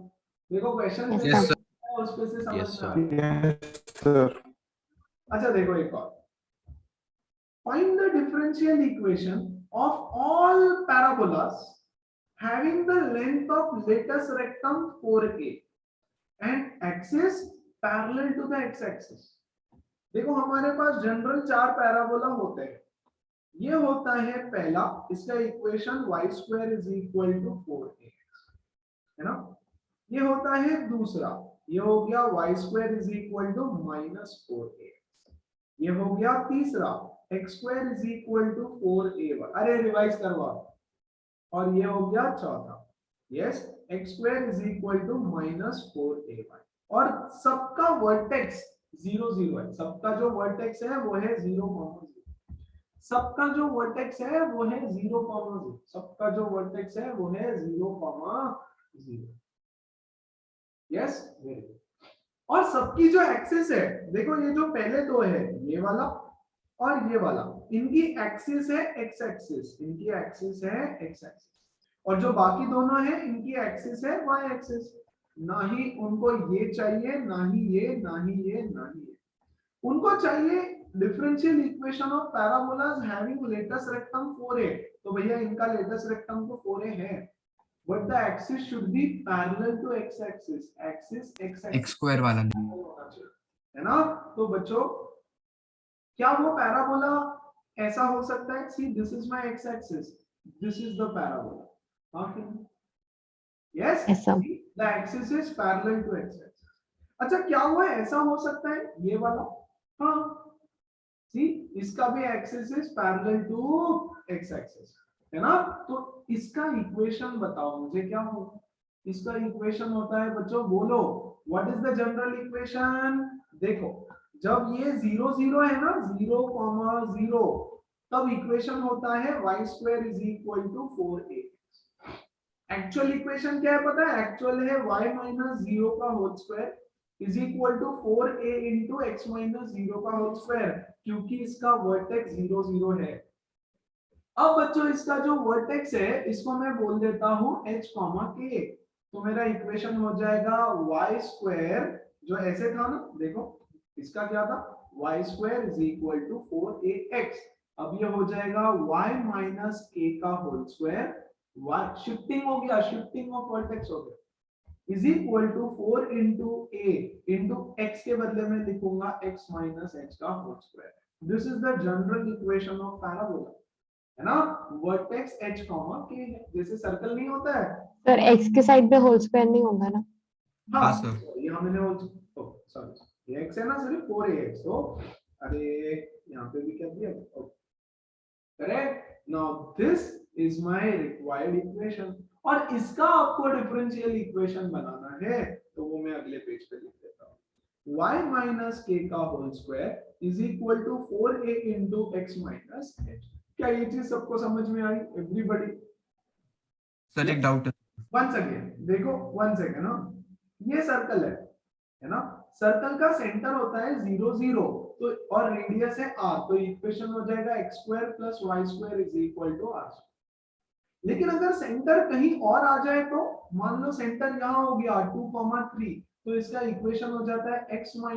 देखो क्वेश्चन Yes, sir. उस पे से समझ Yes, में sir. आया। Yes, sir. अच्छा देखो एक और, find the differential equation of all parabolas having the length of latus rectum 4a and axis parallel to the x-axis। देखो हमारे पास जनरल चार पैराबोला होते हैं। ये होता है पहला, इसका equation y square is equal to 4ax, है ना? ये होता है दूसरा, ये हो गया y square is equal to minus 4ax। ये हो गया तीसरा, x square is equal to 4a। अरे रिवाइज करवा। और ये हो गया चौथा, yes, x square is equal to minus 4ay। और सबका वर्टेक्स 0 0 है, सबका जो वर्टेक्स है वो है 0, 0। सबका जो वर्टेक्स है वो है 0, 0। सबका जो वर्टेक्स है वो है 0, 0। Yes, very good. और सबकी जो एक्सिस है, देखो ये जो पहले दो है, ये वाला और ये वाला, इनकी एक्सिस है x एक्सिस, इनकी एक्सिस है x एक्सिस, और जो बाकी दोनों है इनकी एक्सिस है y एक्सिस। ना ही उनको ये चाहिए, ना ही ये, ना ही ये, ना ही ये, उनको चाहिए differential equation of parabolas having latus rectum 4a। तो भैया इनका लेटस रेक्टम तो 4a है, but the axis should be parallel to x axis, axis x axis X square वाला नहीं। होना चाहिए, है ना? तो बच्चों क्या वो पैराबोला ऐसा हो सकता है? See this is my x axis, this is the parabola, हाँ कि नहीं? Yes, the axis is parallel to x axis. अच्छा क्या वो ऐसा हो सकता है ये वाला? हाँ, सी इसका भी axis is parallel to x axis, है ना? तो इसका इक्वेशन बताओ मुझे क्या होगा? इसका इक्वेशन होता है बच्चों, बोलो what is the general equation? देखो जब ये 0 0 है ना, 0, 0, तब इक्वेशन होता है y square is equal to 4a। Actual equation क्या है पता है? एक्चुअल है y minus 0 का whole square is equal to 4a into x minus 0 का होल स्क्वायर, क्योंकि इसका वर्टेक्स 0 0 है। अब बच्चों इसका जो वर्टेक्स है इसको मैं बोल देता हूं h, k। तो मेरा इक्वेशन हो जाएगा y स्क्वायर, जो ऐसे था ना, देखो इसका क्या था? y square is equal to 4ax। अब ये हो जाएगा y minus k का होल स्क्वायर, y शिफ्टिंग हो गया, शिफ्टिंग ऑफ वर्टेक्स हो गया, is equal to 4 into a into x के बदले में लिखूंगा x minus h का whole square. This is the general equation of parabola, है ना? वर्टेक्स h, k है, जैसे सर्कल नहीं होता है सर x के साइड पे होल स्क्वायर नहीं होगा ना? हाँ हाँ, सर, यहाँ मैंने होल, सॉरी ये x है ना, सिर्फ 4ax, तो अरे यहाँ पे भी क्या दिया? Correct. Now this is my required equation, और इसका आपको डिफरेंशियल इक्वेशन बनाना है तो वो मैं अगले पेज पे लिख देता हूँ। y minus k का whole square is equal to 4a into x minus h। क्या ये चीज सबको समझ में आई? एवरीबॉडी? सर एक डाउट है। वंस अगेन देखो, वन सेकंड, हाँ ये सर्कल है ना, सर्कल का सेंटर होता है 0 0, तो और रेडियस है r, तो इक्वेशन हो जाएगा x² + y² = r। लेकिन अगर सेंटर कहीं और आ जाए तो मान लो सेंटर यहाँ हो गया 2, 3, तो इसका इक्वेशन हो जाता है x - 2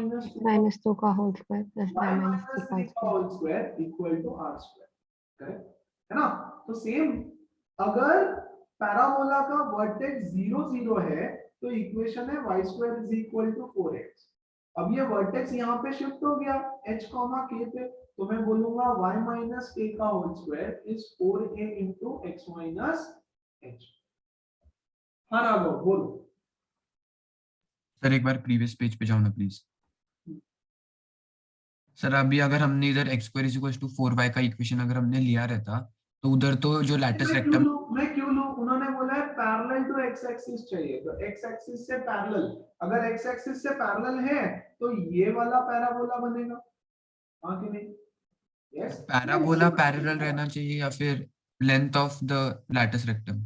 -2 का whole square plus y y - 3 -3 का होल स्क्वायर = r²। करेक्ट है ना। तो सेम अगर पैराबोला का वर्टेक्स 0 0 है तो इक्वेशन है y² = 4x। अब ये वर्टेक्स यहाँ पे शिफ्ट हो गया h, k पे, तो मैं बोलूंगा y - k का whole square is 4a into x - h। हाँ राघव बोलो। सर एक बार प्रीवियस पेज पे जाओ ना प्लीज। सर अभी अगर हमने इधर x² = 4y का इक्वेशन अगर हमने लिया रहता तो उधर तो जो लैटिस रेक्टम, मैं क्यों लूं? उन्होंने बोला है पैरेलल टू x एक्सिस चाहिए, तो x एक्सिस से पैरेलल, अगर x एक्सिस से पैरेलल है तो ये वाला पैराबोला बनेगा, हाँ कि नहीं? यस, पैराबोला पैरेलल रहना चाहिए या फिर length of the latus rectum?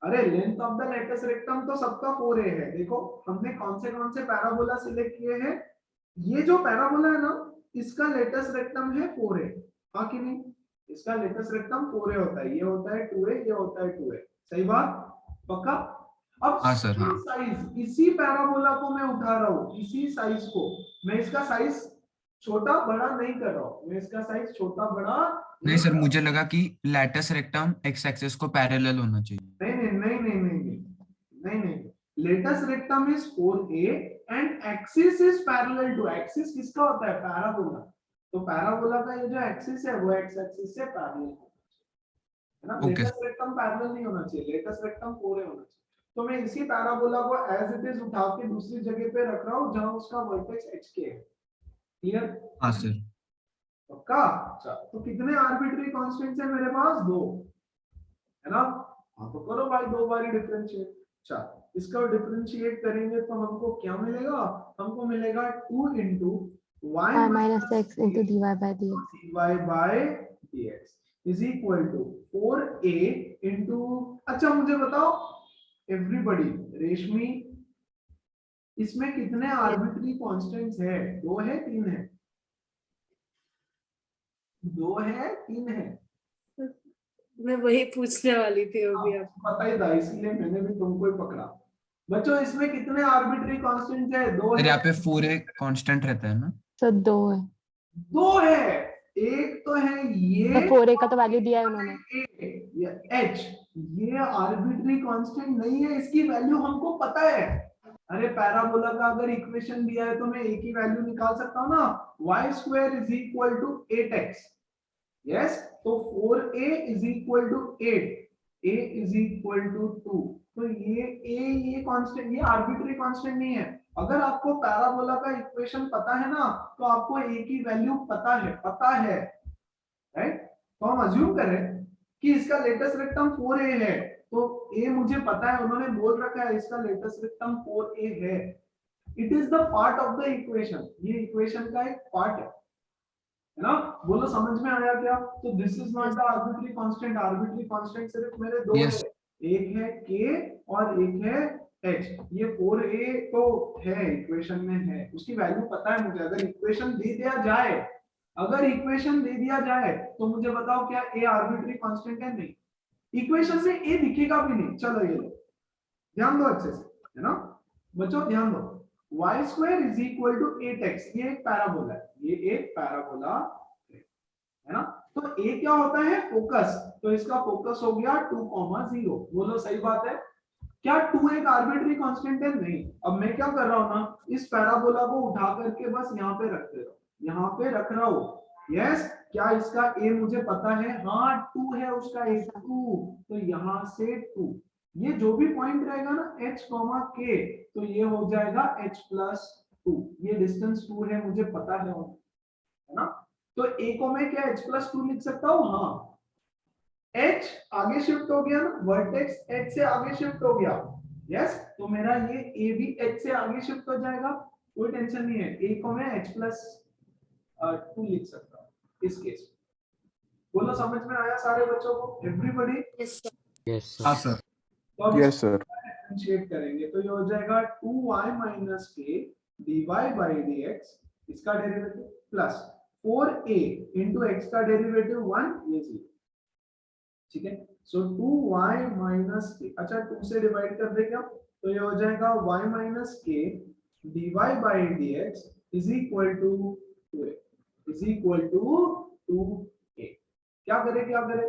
अरे length of the latus rectum तो सबका 4a है। देखो हमने कौन से पैराबोला सिलेक्ट किए हैं, ये जो पैराबोला है ना इसका लैटिस रेक्टम है 4a, हाँ कि नहीं? इसका लैटिस रेक्टम 4a होता है, ये होता है 2a, ये होता है 2a, सही बात, पक्का? अब हाँ सर, हाँ। साइज इसी पैराबोला को मैं उठा रहा हूँ, इसी साइज को मैं इसका साइज छोटा बड़ा नहीं कर रहा हूँ, मैं इसका साइज छोटा बड़ा नहीं सर, मुझे लगा कि लैटिस रेक्टम x एक्सिस को पैरेलल होना चाहिए। नहीं, latus rectum is 4a and axis is parallel to, axis किसका होता है? पैराबोला। तो पैराबोला का ये जो एक्सिस है वो एक्स एक्सिस से पैरेलल है ना। Okay. लेटस रेक्टम पैरेलल नहीं होना चाहिए, लेटस रेक्टम 4a होना चाहिए। तो मैं इसी पैराबोला को एज इट इज उठा के दूसरी जगह पे रख रहा हूं जहां उसका वर्टेक्स hk है। क्लियर? हाँ सर। पक्का? अच्छा, तो कितने आर्बिट्री कांस्टेंट्स है मेरे पास? 2, है ना। हाँ तो करो भाई, 2 बार डिफरेंशिएट। अच्छा, इसका डिफरेंशिएट करेंगे तो हमको क्या मिलेगा? हमको मिलेगा 2 into y - x into dy by dx dx is equal to 4a into, अच्छा मुझे बताओ एवरीबॉडी, रेशमी, इसमें कितने आर्बिट्री कांस्टेंट्स है? 2 है 3 है? 2 है 3 है? मैं वही पूछने वाली थी अभी आप। पता ही था, इसीलिए मैंने भी तुमको ही पकड़ा। बच्चों इसमें कितने आर्बिट्री कांस्टेंट है? 2 सर है। यहाँ पे 4a कांस्टेंट रहता है ना? सर 2 है, 2 है, एक तो है ये, तो 4a का तो वैल्यू दिया है उन्होंने। ये h, ये आर्बिट्री कांस्टेंट नहीं है, इसकी वैल्यू हमको पता है। अरे पैराबोला का अगर इक्वेशन दिया है तो मैं एक ही वैल्यू निकाल सकता हूँ ना, y² = 8x। यस, तो 4a = 8, a = 2, तो ये कांस्टेंट, ये आर्बिट्री कांस्टेंट नहीं है। अगर आपको पैराबोला का इक्वेशन पता है ना तो आपको a की वैल्यू पता है, राइट? तो हम अज्यूम करें कि इसका लेटेस्ट रेक्टम 4a है, तो a मुझे पता है, उन्होंने बोल रखा है इसका लेटेस्ट रेक्टम 4a है। It is the part of the equation, ये इक्वेशन का एक पार्ट है ना। बोलो समझ में आया क्या? तो this is not the arbitrary constant, arbitrary constant सिर्फ मेरे 2 Yes. है, एक है k और एक है h। ये 4a तो है, इक्वेशन में है, उसकी वैल्यू पता है मुझे। अगर इक्वेशन दे दिया जाए तो मुझे बताओ क्या a आर्बिट्री कांस्टेंट है? नहीं, इक्वेशन में a दिखेगा भी नहीं। चलो ये लो, ध्यान दो अच्छे से, है ना बच्चों, ध्यान दो। y² = 8x, ये एक पैराबोला है, ये एक पैराबोला है ना। तो a क्या होता है? फोकस, तो इसका फोकस हो गया 2, 0। बोलो सही बात है? क्या 2 एक आर्बिट्री कांस्टेंट है? नहीं। अब मैं क्या कर रहा हूं ना, इस पैराबोला को उठा करके बस यहाँ पे रखते रहो, यहाँ पे रख रहा हूं। यस, क्या इसका a मुझे पता है? हाँ 2 है उसका a, 2, तो यहाँ से 2, ये जो भी पॉइंट रहेगा ना h, k, तो ये हो जाएगा h + 2, ये डिस्टेंस 2 है मुझे पता है ना। तो a को मैं क्या h + 2 लिख सकता हूँ? हाँ, h आगे शिफ्ट हो गया ना, वर्टेक्स h से आगे शिफ्ट हो गया। यस, तो मेरा ये a भी h से आगे शिफ्ट हो जाएगा, कोई टेंशन नहीं है। a को मैं h + 2 लिख सकता हूँ इस केस में। बोलो समझ में आया सारे बच्चों को? एवरीबॉडी? Yes sir. हाँ सर। तो अब Yes, sir. डिफरेंशिएट करेंगे तो ये हो जाएगा 2y minus k dy by dx इसका derivative plus 4a into x का डेरिवेटिव 1 ये 0, ठीक है। सो 2y माइनस के, अच्छा 2 से डिवाइड कर दे क्या, तो ये हो जाएगा y minus k dy by dx is equal to 2a is equal to 2a। क्या करे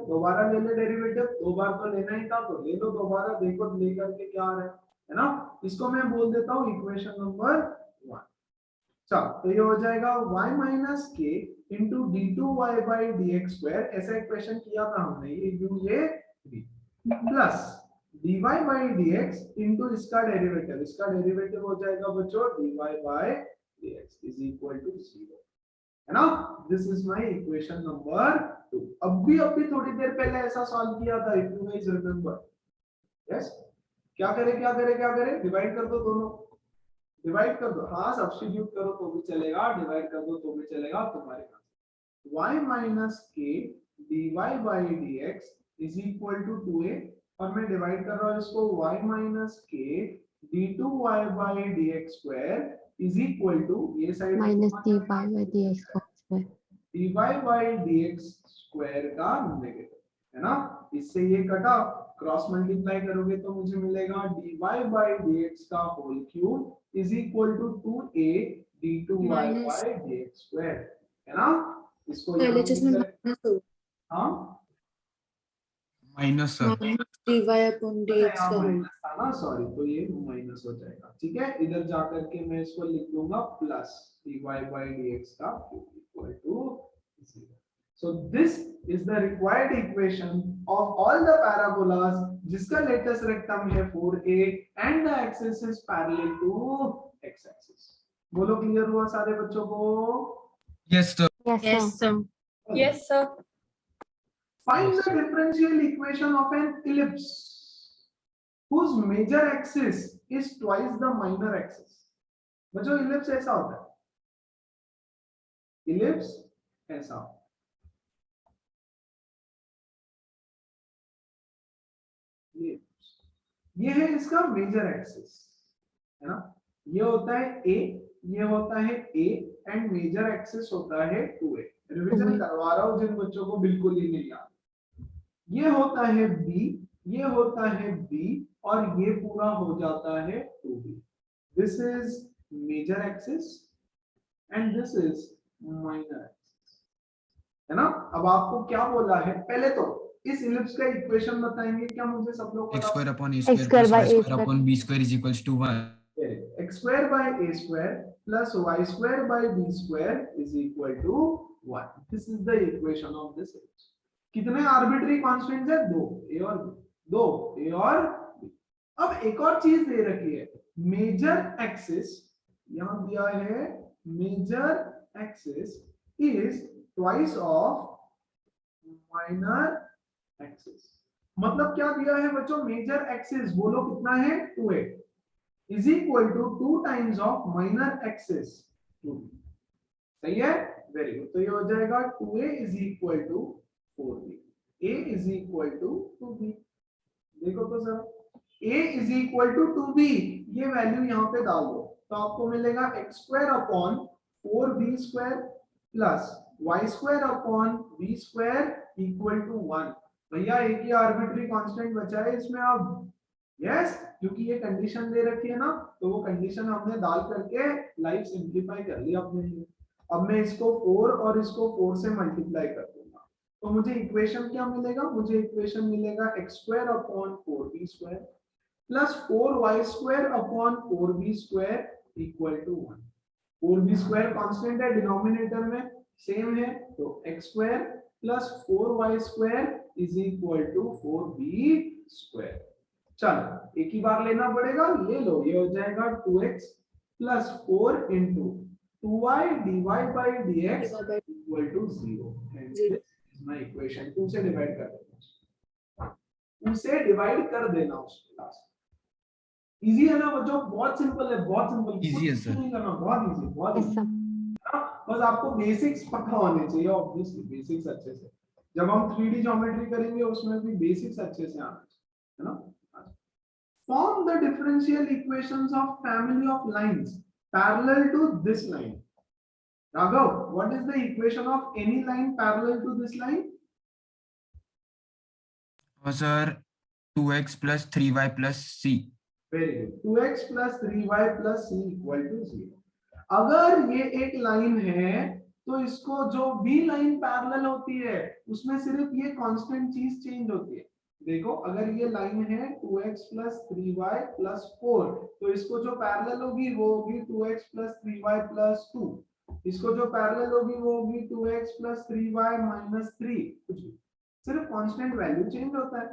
दोबारा ले ले डेरिवेटिव, दो बार तो लेना ही था तो ले लो दोबारा, देखो लेकर के क्या आ रहा है ना। इसको मैं बोल देता हूँ इक्वेशन नंबर 1। चलो तो ये हो जाएगा y minus k into d2y by dx square, ऐसा इक्वेशन किया था हमने, ये u ये v plus dy by dx into इसका डेरिवेटिव हो जाएगा बच्चों dy by dx is equal to 0, है ना। This is my equation number 2। अभी थोड़ी देर पहले ऐसा सॉल्व किया था, if you guys remember. Yes, क्या करे डिवाइड कर दो, दोनों डिवाइड कर दो, हाँ सब्स्टिट्यूट करो तो भी चलेगा, डिवाइड कर दो तो भी चलेगा तुम्हारे पास। y minus k dy by dx is equal to 2a, और मैं डिवाइड कर रहा हूँ इसको y माइनस के d2y by dx square is equal to, ये side minus dy by dx square, dy by dx square का नेगेटिव, है ना। इससे ये कटा, क्रॉस मल्टीप्लाई करोगे तो मुझे मिलेगा dy बाई dx का whole cube is equal to 2a d2y by dx square, है ना। इसको पहले जिसमें माइनस हो, हाँ minus sir, dy upon dx का होल, माइनस था ना, सॉरी, तो ये माइनस हो जाएगा, ठीक है। इधर जाकर के मैं इसको लिख दूंगा प्लस dy बाई dx का cube equal to 0। So this is the required equation of all the parabolas जिसका latest rectum है 4a and the axis is parallel to x axis। बोलो क्लियर हुआ सारे बच्चों को? Yes sir, yes sir, Yes, sir. Find the differential equation of an ellipse whose major axis is twice the minor axis। बच्चों ellipse ऐसा होता है, ellipse ऐसा होता है, ये है इसका मेजर एक्सिस, है ना। ये होता है a, ये होता है a एंड मेजर एक्सिस होता है 2a। रिवीजन करवा रहा हूं जिन बच्चों को बिल्कुल ही नहीं याद। ये होता है b, ये होता है b, और ये पूरा हो जाता है 2b। This is major axis and this is minor axis, है ना। अब आपको क्या बोला है, पहले तो इस इलिप्स का इक्वेशन बताएंगे क्या मुझे सब लोग? x square upon a x square square plus by y a square upon b square is equals to 1। x square by a square plus y square by b square is equal to 1। This is the equation of this ellipse. कितने arbitrary constants है? दो, a और b, दो a और b। अब एक और चीज दे रखी है, मेजर एक्सिस, यहां दिया है major axis is twice of minor axis. मतलब क्या दिया है बच्चों, मेजर एक्सिस बोलो कितना है 2a is equal to 2 times of minor axis 2b। सही है, वेरी गुड। तो ये हो जाएगा 2a is equal to 4b, a is equal to 2b। देखो तो sir, a is equal to 2b, ये वैल्यू यहाँ पे डाल दो तो आपको मिलेगा x square upon 4b square plus y square upon b square equal to 1। भैया एक ही आर्बिट्री कांस्टेंट बचा है इसमें अब, यस, क्योंकि ये कंडीशन दे रखी है ना, तो वो कंडीशन हमने डाल करके लाइफ सिंपलीफाई कर लिया अपने लिए। अब मैं इसको 4 और इसको 4 से मल्टीप्लाई कर दूंगा तो मुझे इक्वेशन क्या मिलेगा, मुझे इक्वेशन मिलेगा x square upon 4b square plus 4y square upon 4b square equal to 1। 4b square constant है, डिनोमिनेटर में सेम है, तो x square plus 4y square is equal to 4b square. चलो एक ही बार लेना पड़ेगा, ले लो, ये हो जाएगा 2x plus 4 into 2y dy by dx equal to 0। This is my equation. 2 से डिवाइड कर देना, 2 से डिवाइड कर देना उसको लास्ट। इजी है ना बच्चों, बहुत सिंपल है, बहुत सिंपल, इजी है सर, नहीं करना, बहुत इजी, बहुत yes easy। sir, बस आपको बेसिक्स पता होने चाहिए, ऑब्वियसली बेसिक्स अच्छे से। जब हम 3D ज्योमेट्री करेंगे उसमें भी बेसिक्स अच्छे से आना चाहिए, है ना। Form the differential equations of family of lines parallel to this line. Raghav, what is the equation of any line parallel to this line? Sir 2x plus 3y plus c. Very good. 2x plus 3y plus c equal to 0. अगर ये एक line है तो इसको जो भी line parallel होती है उसमें सिर्फ ये कांस्टेंट चीज चेंज होती है। देखो अगर ये लाइन है 2x plus 3y plus 4 तो इसको जो पैरेलल होगी वो होगी 2x plus 3y plus 2। इसको जो पैरेलल होगी वो होगी 2x plus 3y minus 3। कुछ भी सिर्फ कांस्टेंट वैल्यू चेंज होता है,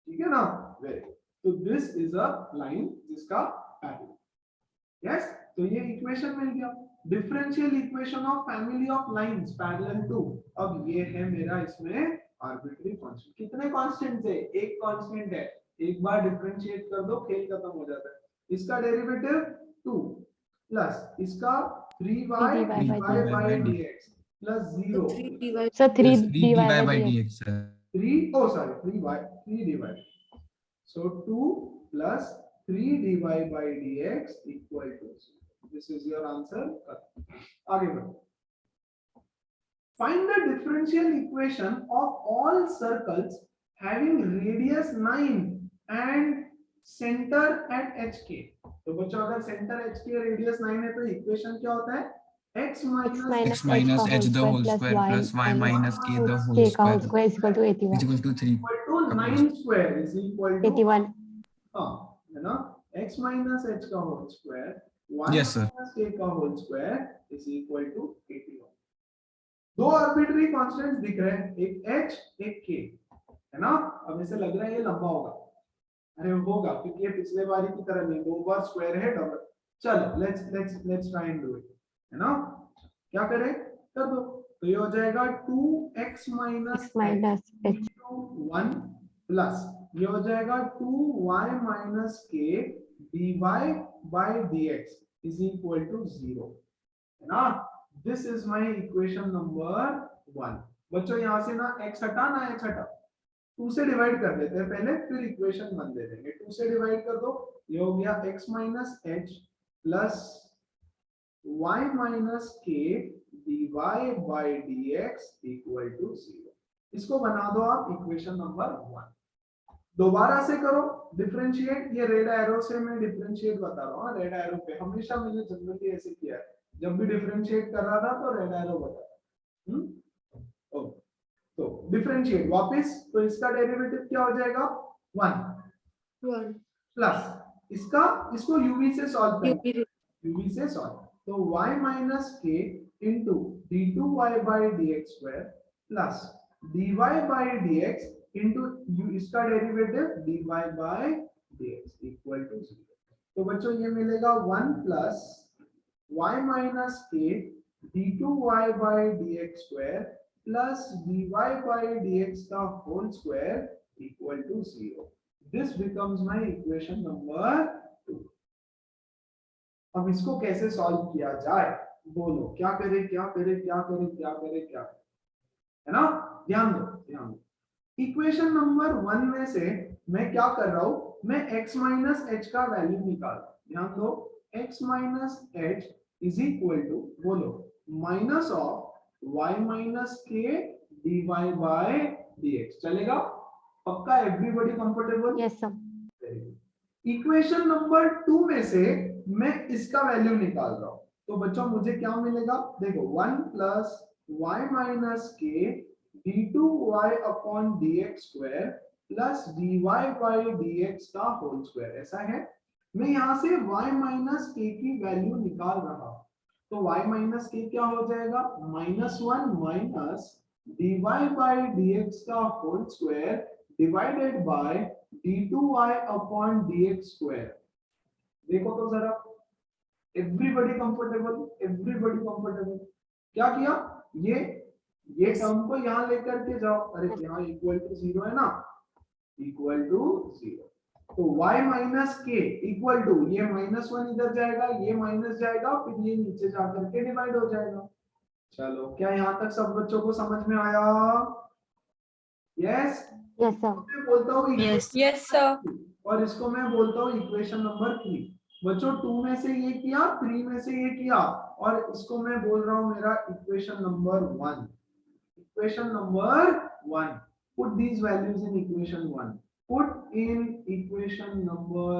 ठीक है ना। Very good. तो दिस इज अ लाइन जिसका पैरेलल। यस, तो ये इक्वेशन मिल गया, differential equation of family of lines parallel to. अब ये है मेरा इसमें आर्बिट्री कांस्टेंट। कितने कांस्टेंट्स है? एक कांस्टेंट है, एक बार डिफरेंशिएट कर दो खेल खत्म हो जाता है। इसका डेरिवेटिव 2 प्लस इसका 3y by dx plus 0 sir 3 3 dy by by dx dx sir. 3 dy। So 2 plus 3 dy by dx equal to 0. This is your answer. आगे बढ़ो। Find the differential equation of all circles having radius 9 and center at hk. तो बच्चों अगर centre hk radius 9 है तो equation क्या होता है? x x minus h the whole square plus y minus k the whole square is equal to 81 is equal to 3. equal to 9 square is equal to 81 हाँ है ना, x minus h का whole square y Yes, sir. minus k का whole square is equal to 81। दो arbitrary constants दिख रहे हैं, एक h एक k, है ना। अब इसे लग रहा है ये लंबा होगा, अरे होगा क्योंकि ये पिछले बारी की तरह नहीं, दो बार स्क्वायर है डबल। चलो let's try and do it, है ना। क्या करें, कर दो। तो ये हो जाएगा 2x minus h 1 प्लस ये हो जाएगा 2y minus k dy by dx is equal to 0, है ना। This is my equation number 1। बच्चों यहाँ से ना x हटा ना x हटा, 2 से डिवाइड कर देते हैं पहले, फिर इक्वेशन बन दे देंगे। 2 से डिवाइड कर दो, ये हो गया x minus h plus y minus k dy by dx equal to 0। इसको बना दो आप इक्वेशन नंबर 1। दोबारा से करो डिफरेंशिएट, ये रेड एरो से मैं डिफरेंशिएट बता रहा हूँ। रेड एरो पे हमेशा मैंने जनरली ऐसे किया है, जब भी डिफरेंशिएट कर रहा था तो रेड एरो बता। ओके, तो डिफरेंशिएट वापस, तो इसका डेरिवेटिव क्या हो जाएगा 1 प्लस इसका, इसको यूवी से सॉल्व करें, यूवी से सॉल्व। तो y minus k into d2y by dx square plus dy by dx into इसका derivative dy by dx equal to 0। तो बच्चों ये मिलेगा 1 plus y minus k d2y by dx square plus dy by dx का whole square equal to 0। This becomes my equation number 2। अब इसको कैसे solve किया जाए, बोलो क्या करे क्या करे क्या करे क्या करे क्या करे, है ना। ध्यान दो। इक्वेशन नंबर 1 में से मैं क्या कर रहा हूं, मैं x माइनस h का वैल्यू निकाल रहा हूं। ध्यान दो, x minus h is equal to, बोलो minus of y minus k dy by dx। चलेगा पक्का, everybody comfortable? Yes sir. Equation number 2 में से मैं इसका वैल्यू निकाल रहा हूं, तो बच्चों मुझे क्या मिलेगा, देखो 1 प्लस y minus k d2y upon dx square plus dy by dx का होल स्क्वायर, ऐसा है। मैं यहां से y माइनस k की वैल्यू निकाल रहा हूं, तो y माइनस k क्या हो जाएगा, -1 माइनस dy बाय dx का whole square divided by d2y upon dx square. देखो तो जरा, एवरीबॉडी कंफर्टेबल, एवरीबॉडी कंफर्टेबल। क्या किया, ये टर्म को यहां लेकर के जाओ, अरे यहाँ इक्वल टू 0 है ना, इक्वल टू 0। तो y माइनस के इक्वल टू, ये -1 इधर जाएगा, ये माइनस जाएगा, फिर ये नीचे जाकर के डिवाइड हो जाएगा। चलो क्या यहाँ तक सब बच्चों को समझ में आया? Yes Yes, sir. मैं बोलता हूँ Yes. Yes, sir. और इसको मैं बोलता हूँ इक्वेशन नंबर 3। बच्चों 2 में से ये किया, 3 में से ये किया, और इसको मैं बोल रहा हूँ मेरा equation number 1। Equation number 1, put these values in equation 1, put in equation number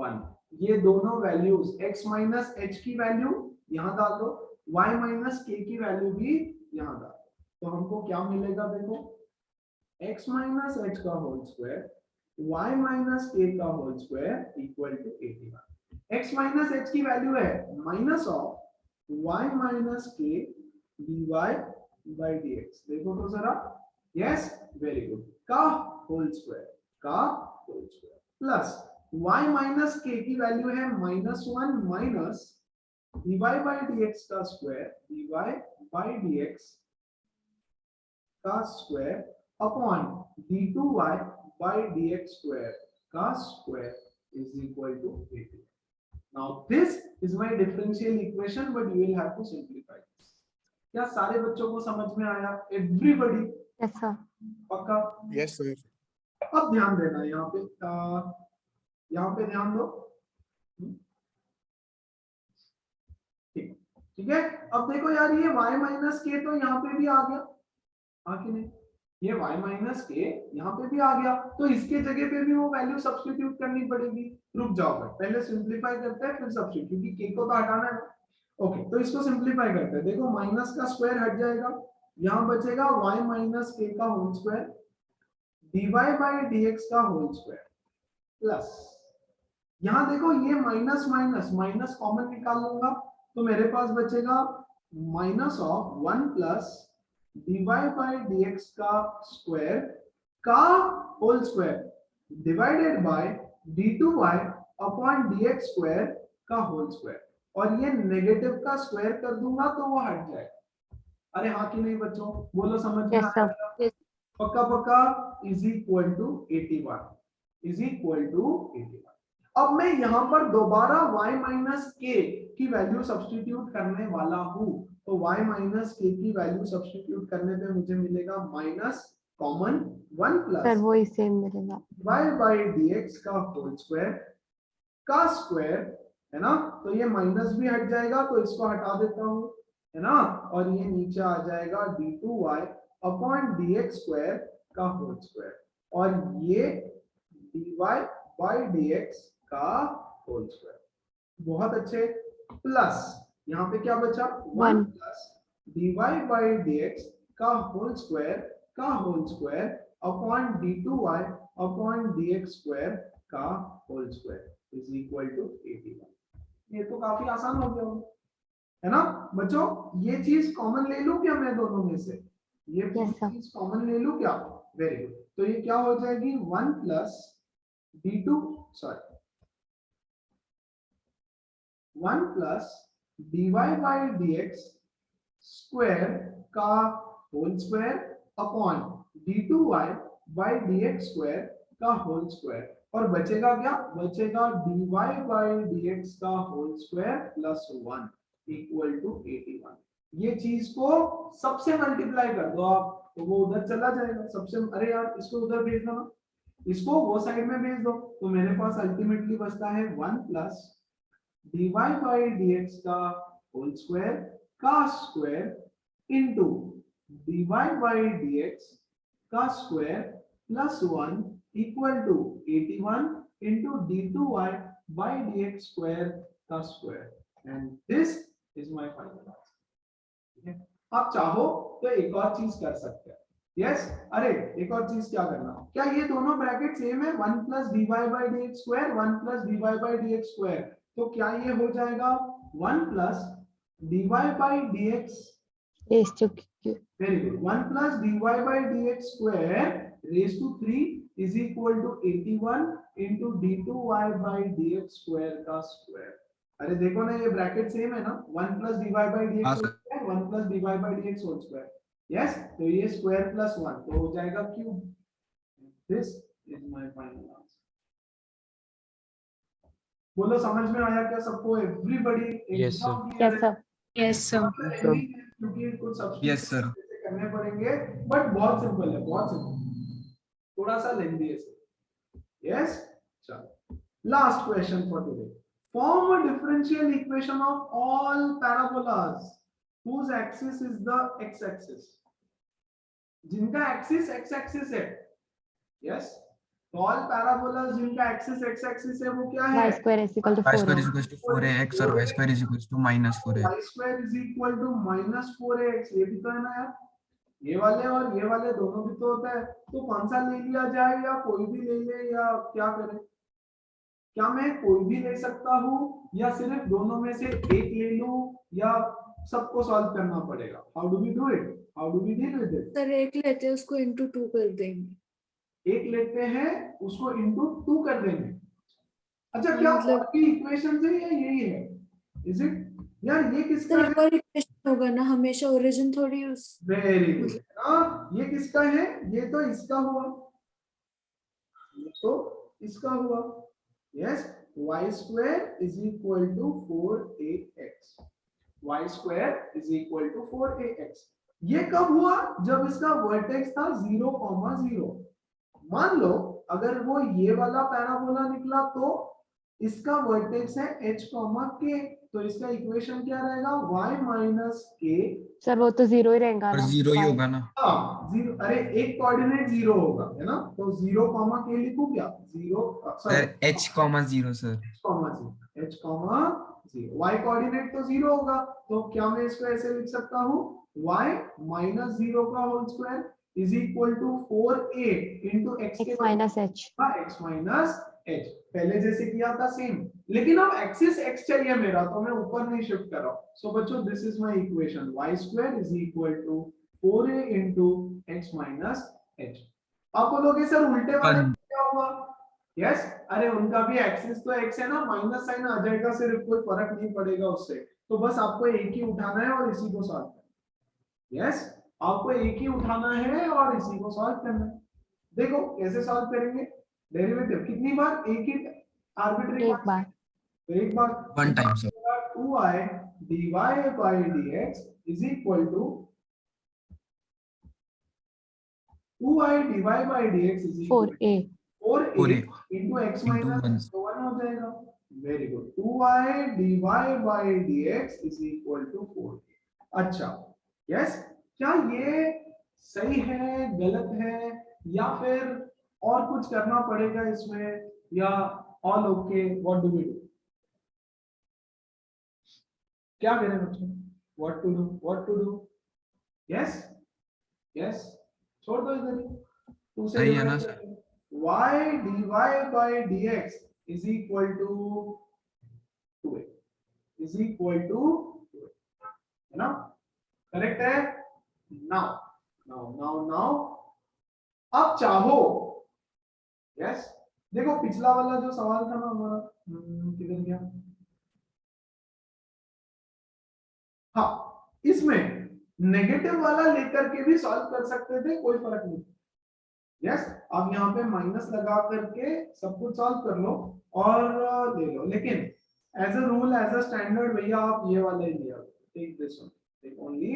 1। ये दोनों वैल्यूज x माइनस h की वैल्यू यहाँ डाल दो, y माइनस k की वैल्यू भी यहाँ डाल दो, तो हमको क्या मिलेगा? देखो x माइनस h का whole square y minus k का whole square equal to 81। x minus h की वैल्यू है minus of y minus k dy by dx। देखो तो जरा, यस, वेरी गुड, का whole square plus y minus k की value है -1 minus dy by dx का स्क्वायर, dy बाय dx का square upon d2y by dx square का square is equal to 80. Now this is my differential equation, but you will have to simplify this. क्या सारे बच्चों को समझ में आया? Everybody? Yes, sir. पक्का? Yes, sir. अब ध्यान देना यहाँ पे ध्यान दो। ठीक है। अब देखो यार, ये y माइनस के तो यहाँ पे भी आ गया, हाँ कि नहीं? ये y माइनस के यहाँ पे भी आ गया, तो इसके जगह पे भी वो वैल्यू सब्स्टिट्यूट करनी पड़ेगी। रुक जाओ भाई, पहले सिंपलीफाई करते हैं फिर सब्स्टिट्यूट, क्योंकि k को तो हटाना है। ओके, तो इसको सिंपलीफाई करते हैं। देखो माइनस का स्क्वायर हट जाएगा, यहाँ बचेगा y माइनस के का whole square dy by dx का होल स्क्वायर प्लस, यहाँ देखो ये माइनस माइनस माइनस कॉमन निकाल लूंगा, तो मेरे पास बचेगा minus of 1 plus dy by dx का स्क्वायर का whole square divided by d2y upon dx square का होल स्क्वायर, और ये नेगेटिव का स्क्वायर कर दूंगा तो वो हट जाएगा। अरे हाँ कि नहीं बच्चों, बोलो समझ में Yes, sir. आया? पक्का पक्का, is equal to 81, is equal to 81। अब मैं यहाँ पर दोबारा y माइनस k की वैल्यू सब्स्टिट्यूट करने वाला हूँ, तो y माइनस k की वैल्यू सब्स्टिट्यूट करने पे मुझे मिलेगा माइनस कॉमन 1 सर प्लस वही सेम मिलेगा। y बाय dx का होल स्क्वायर का स्क्वायर, है ना? तो ये माइनस भी हट जाएगा, तो इसको हटा देता हूँ, है ना? और ये नीचे आ जाएगा d2y अपॉन dx स्क्वायर का होल स्क्वायर, और ये dy बाय dx का होल स्क्वायर। बहुत अच्छे, प्लस यहाँ पे क्या बचा? 1 प्लस dy बाय dx का whole square upon d2y upon dx square का whole square is equal to 81। ये तो काफी आसान हो गया, है ना बच्चों? ये चीज कॉमन ले लूं क्या मैं दोनों में से? ये चीज कॉमन ले लूं क्या? Very good. तो ये क्या हो जाएगी? 1 plus d2 sorry 1 plus dy by dx square का whole square upon d2y by dx square का होल स्क्वायर, और बचेगा क्या? बचेगा dy बाय dx का whole square plus 1 equal to 81। ये चीज को सबसे मल्टीप्लाई कर दो आप, तो वो उधर चला जाएगा सबसे। अरे यार इसको उधर भेज दो ना, इसको वो साइड में भेज दो, तो मेरे पास अल्टीमेटली बचता है 1 प्लस dy बाय dx का होल स्क्वायर का square into dy by dx का square plus 1 equal to 81 into d2y by dx square का square, and this is my final answer. आप चाहो तो एक और चीज कर सकते हैं। यस, अरे एक और चीज क्या करना, क्या ये दोनों ब्रैकेट सेम है? 1 plus dy by dx square 1 plus dy by dx square, तो क्या ये हो जाएगा 1 plus dy by dx raise to q। Very good, 1 plus dy by dx square raise to 3 is equal to 81 into d2y by dx square का square. अरे देखो ना, ये ब्रैकेट सेम है ना, 1 plus dy by dx square 1 plus dy by dx whole square. Yes, तो ये square plus 1 तो हो जाएगा cube. This is my final answer. बोलो समझ में आया क्या सबको? Everybody? Yes sir. Yes, sir. क्योंकि कुछ Yes, sir. करने पड़ेंगे, बट बहुत सिंपल है, बहुत सिंपल। थोड़ा सा लेंदी है यस। चलो last question for today, form a differential equation of all parabolas whose axis is the x axis, जिनका एक्सिस x axis है यस, ऑल पैराबोलास जिनका एक्सिस x axis है वो क्या है, y square is equal to y 4 square is equal to 4ax और y square is equal to -4ax। y square is equal to -4ax, ये भी तो है ना यार, ये वाले और ये वाले दोनों भी तो होता है, तो कौन सा ले लिया जाए या कोई भी ले ले या क्या करें, क्या मैं कोई भी ले सकता हूँ या सिर्फ दोनों में से एक ले लूं या सबको सॉल्व करना पड़ेगा, how do we do it, how do we deal with it. Sir एक लेते हैं उसको into 2 कर देंगे। एक लेते हैं उसको इनटू 2 कर देंगे। अच्छा क्या मतलब और भी इक्वेशन है या यही है, इज इट यार, ये किसका सर है, एक और इक्वेशन होगा ना, हमेशा ओरिजिन थोड़ी उस वेरी गुड, हाँ ये किसका है, ये तो इसका हुआ, ये तो इसका हुआ yes, y square is equal to 4ax, y square is equal to 4ax, ये कब हुआ, जब इसका वर्टेक्स था 0,0, मान लो अगर वो ये वाला पैराबोला निकला तो इसका वर्टेक्स है h, k, तो इसका इक्वेशन क्या रहेगा, y माइनस के, सर वो तो 0 ही रहेगा और ना, 0 ही y होगा ना, हाँ जीरो, अरे एक कोऑर्डिनेट 0 होगा है ना, तो 0, के लिखूं क्या, 0 sorry h, 0 sir, h, 0, y coordinate तो 0 होगा, तो क्या मैं इसको ऐसे लिख सकता हूँ, y माइनस 0 का whole square is equal to 4a into x x minus h। x minus h, पहले जैसे किया था सेम, लेकिन अब एक्सिस x चाहिए मेरा, तो मैं ऊपर नहीं शिफ्ट कर रहा हूं, सो बच्चों this is my equation, y square is equal to 4a into x minus h। आप बोलोगे सर उल्टे वाले में क्या हुआ, यस अरे उनका भी एक्सिस तो x है ना, माइनस साइन आ जाएगा, सिर्फ कोई फर्क नहीं पड़ेगा उससे, तो बस आपको एक ही उठाना है और इसी को सॉल्व करना है, यस आपको एक ही उठाना है और इसी को सॉल्व करना है। देखो कैसे सॉल्व करेंगे, डेरिवेटिव कितनी बार, एक ही आर्बिट्री एक बार, एक बार, one time sir, 2i dy by dx is equal to 2i dy by dx is equal to 4a 4a into x Into minus 1 हो जाएगा, very good, 2i dy by dx is equal to 4a। अच्छा yes, क्या ये सही है, गलत है, या फिर और कुछ करना पड़ेगा इसमें, या all okay, what do we do, क्या करें बच्चों, what to do, what to do, yes yes छोड़ दो इधर ही, टू से सही है ना divide, y dy by dx is equal to 2a is equal to 2a, है ना, करेक्ट है। नाउ अब चाहो यस, देखो पिछला वाला जो सवाल था ना हमारा, किधर गया, हाँ इसमें नेगेटिव वाला लेकर के भी सॉल्व कर सकते थे, कोई फर्क नहीं, यस अब यहाँ पे माइनस लगा करके सब कुछ सॉल्व कर लो और ले लो, लेकिन as a rule as a standard भैया आप ये वाला ही लिया, take this one, take only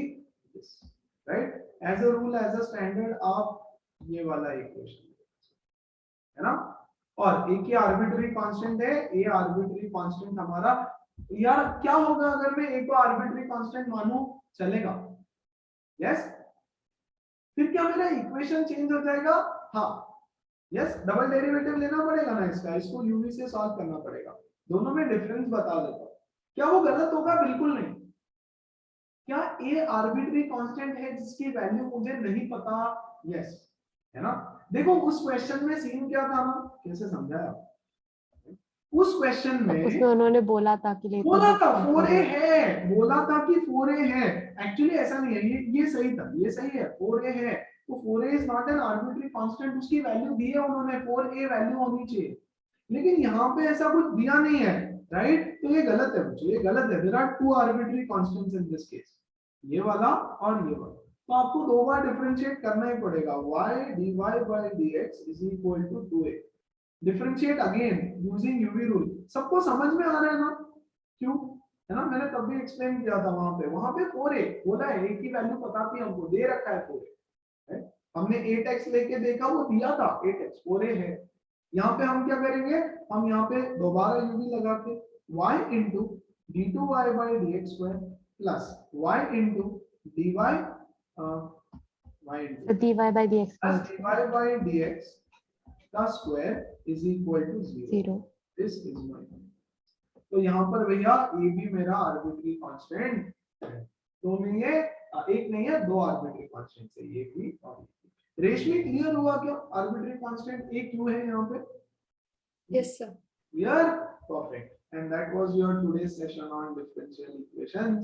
this, right, as a rule as a standard आप ये वाला इक्वेशन है ना, और एक ही आर्बिट्री कांस्टेंट है, ए आर्बिट्री कांस्टेंट हमारा, यार क्या होगा अगर मैं एक को आर्बिट्री कांस्टेंट मानूं, चलेगा, यस फिर क्या मेरा इक्वेशन चेंज हो जाएगा, हाँ यस डबल डेरिवेटिव लेना पड़ेगा ना इसका, इसको यूवी से सॉल्व करना पड़ेगा, दोनों में डिफरेंस बता देता हूं, क्या वो गलत होगा, बिल्कुल नहीं, क्या ए आर्बिट्री कांस्टेंट है जिसकी वैल्यू मुझे नहीं पता, यस है ना, देखो उस क्वेश्चन में सीन क्या था ना, कैसे समझाया, उस क्वेश्चन में उसमें उन्होंने बोला था कि लेते बोला था हैं 4a है, बोला था कि 4a है, एक्चुअली ऐसा नहीं है, ये सही था, ये सही है, 4a है, तो 4a is not an arbitrary constant, उसकी वैल्यू दी है उन्होंने, 4a वैल्यू होनी चाहिए, लेकिन यहाँ पे ऐसा कुछ दिया नहीं है, राइट, तो ये गलत है बच्चों, ये गलत है, there are two arbitrary constants in this case, ये वाला और ये वाला, तो आपको दो बार डिफरेंशिएट करना ही पड़ेगा, y dy by dx is equal to 2a, differentiate again using UV rule, सबको समझ में आ रहा है ना, क्यों, है ना, मैंने तब भी एक्सप्लेन किया था, वहां पे 4a बोला है, एक की वैल्यू पता थी हमको, दे रखा है 4a, हमने 8x लेके देखा, वो दिया था 8x और ये है। यहाँ पे हम क्या करेंगे, हम यहाँ पे दोबारा u भी लगा के y into d2y by dx square plus y into dy y into तो dy by dx plus dy by dx का square is equal to 0. 0. This is my point. तो यहाँ पर भैया ये भी मेरा आर्बिट्री कांस्टेंट है, तो नहीं है एक नहीं है, दो आर्बिट्री कांस्टेंट है, ये भी और ये भी। रेशमी क्लियर हुआ क्या? आर्बिट्री कांस्टेंट एक क्यों है यहाँ पे? Yes, sir. Clear? Perfect. And that was your today's session on differential equations.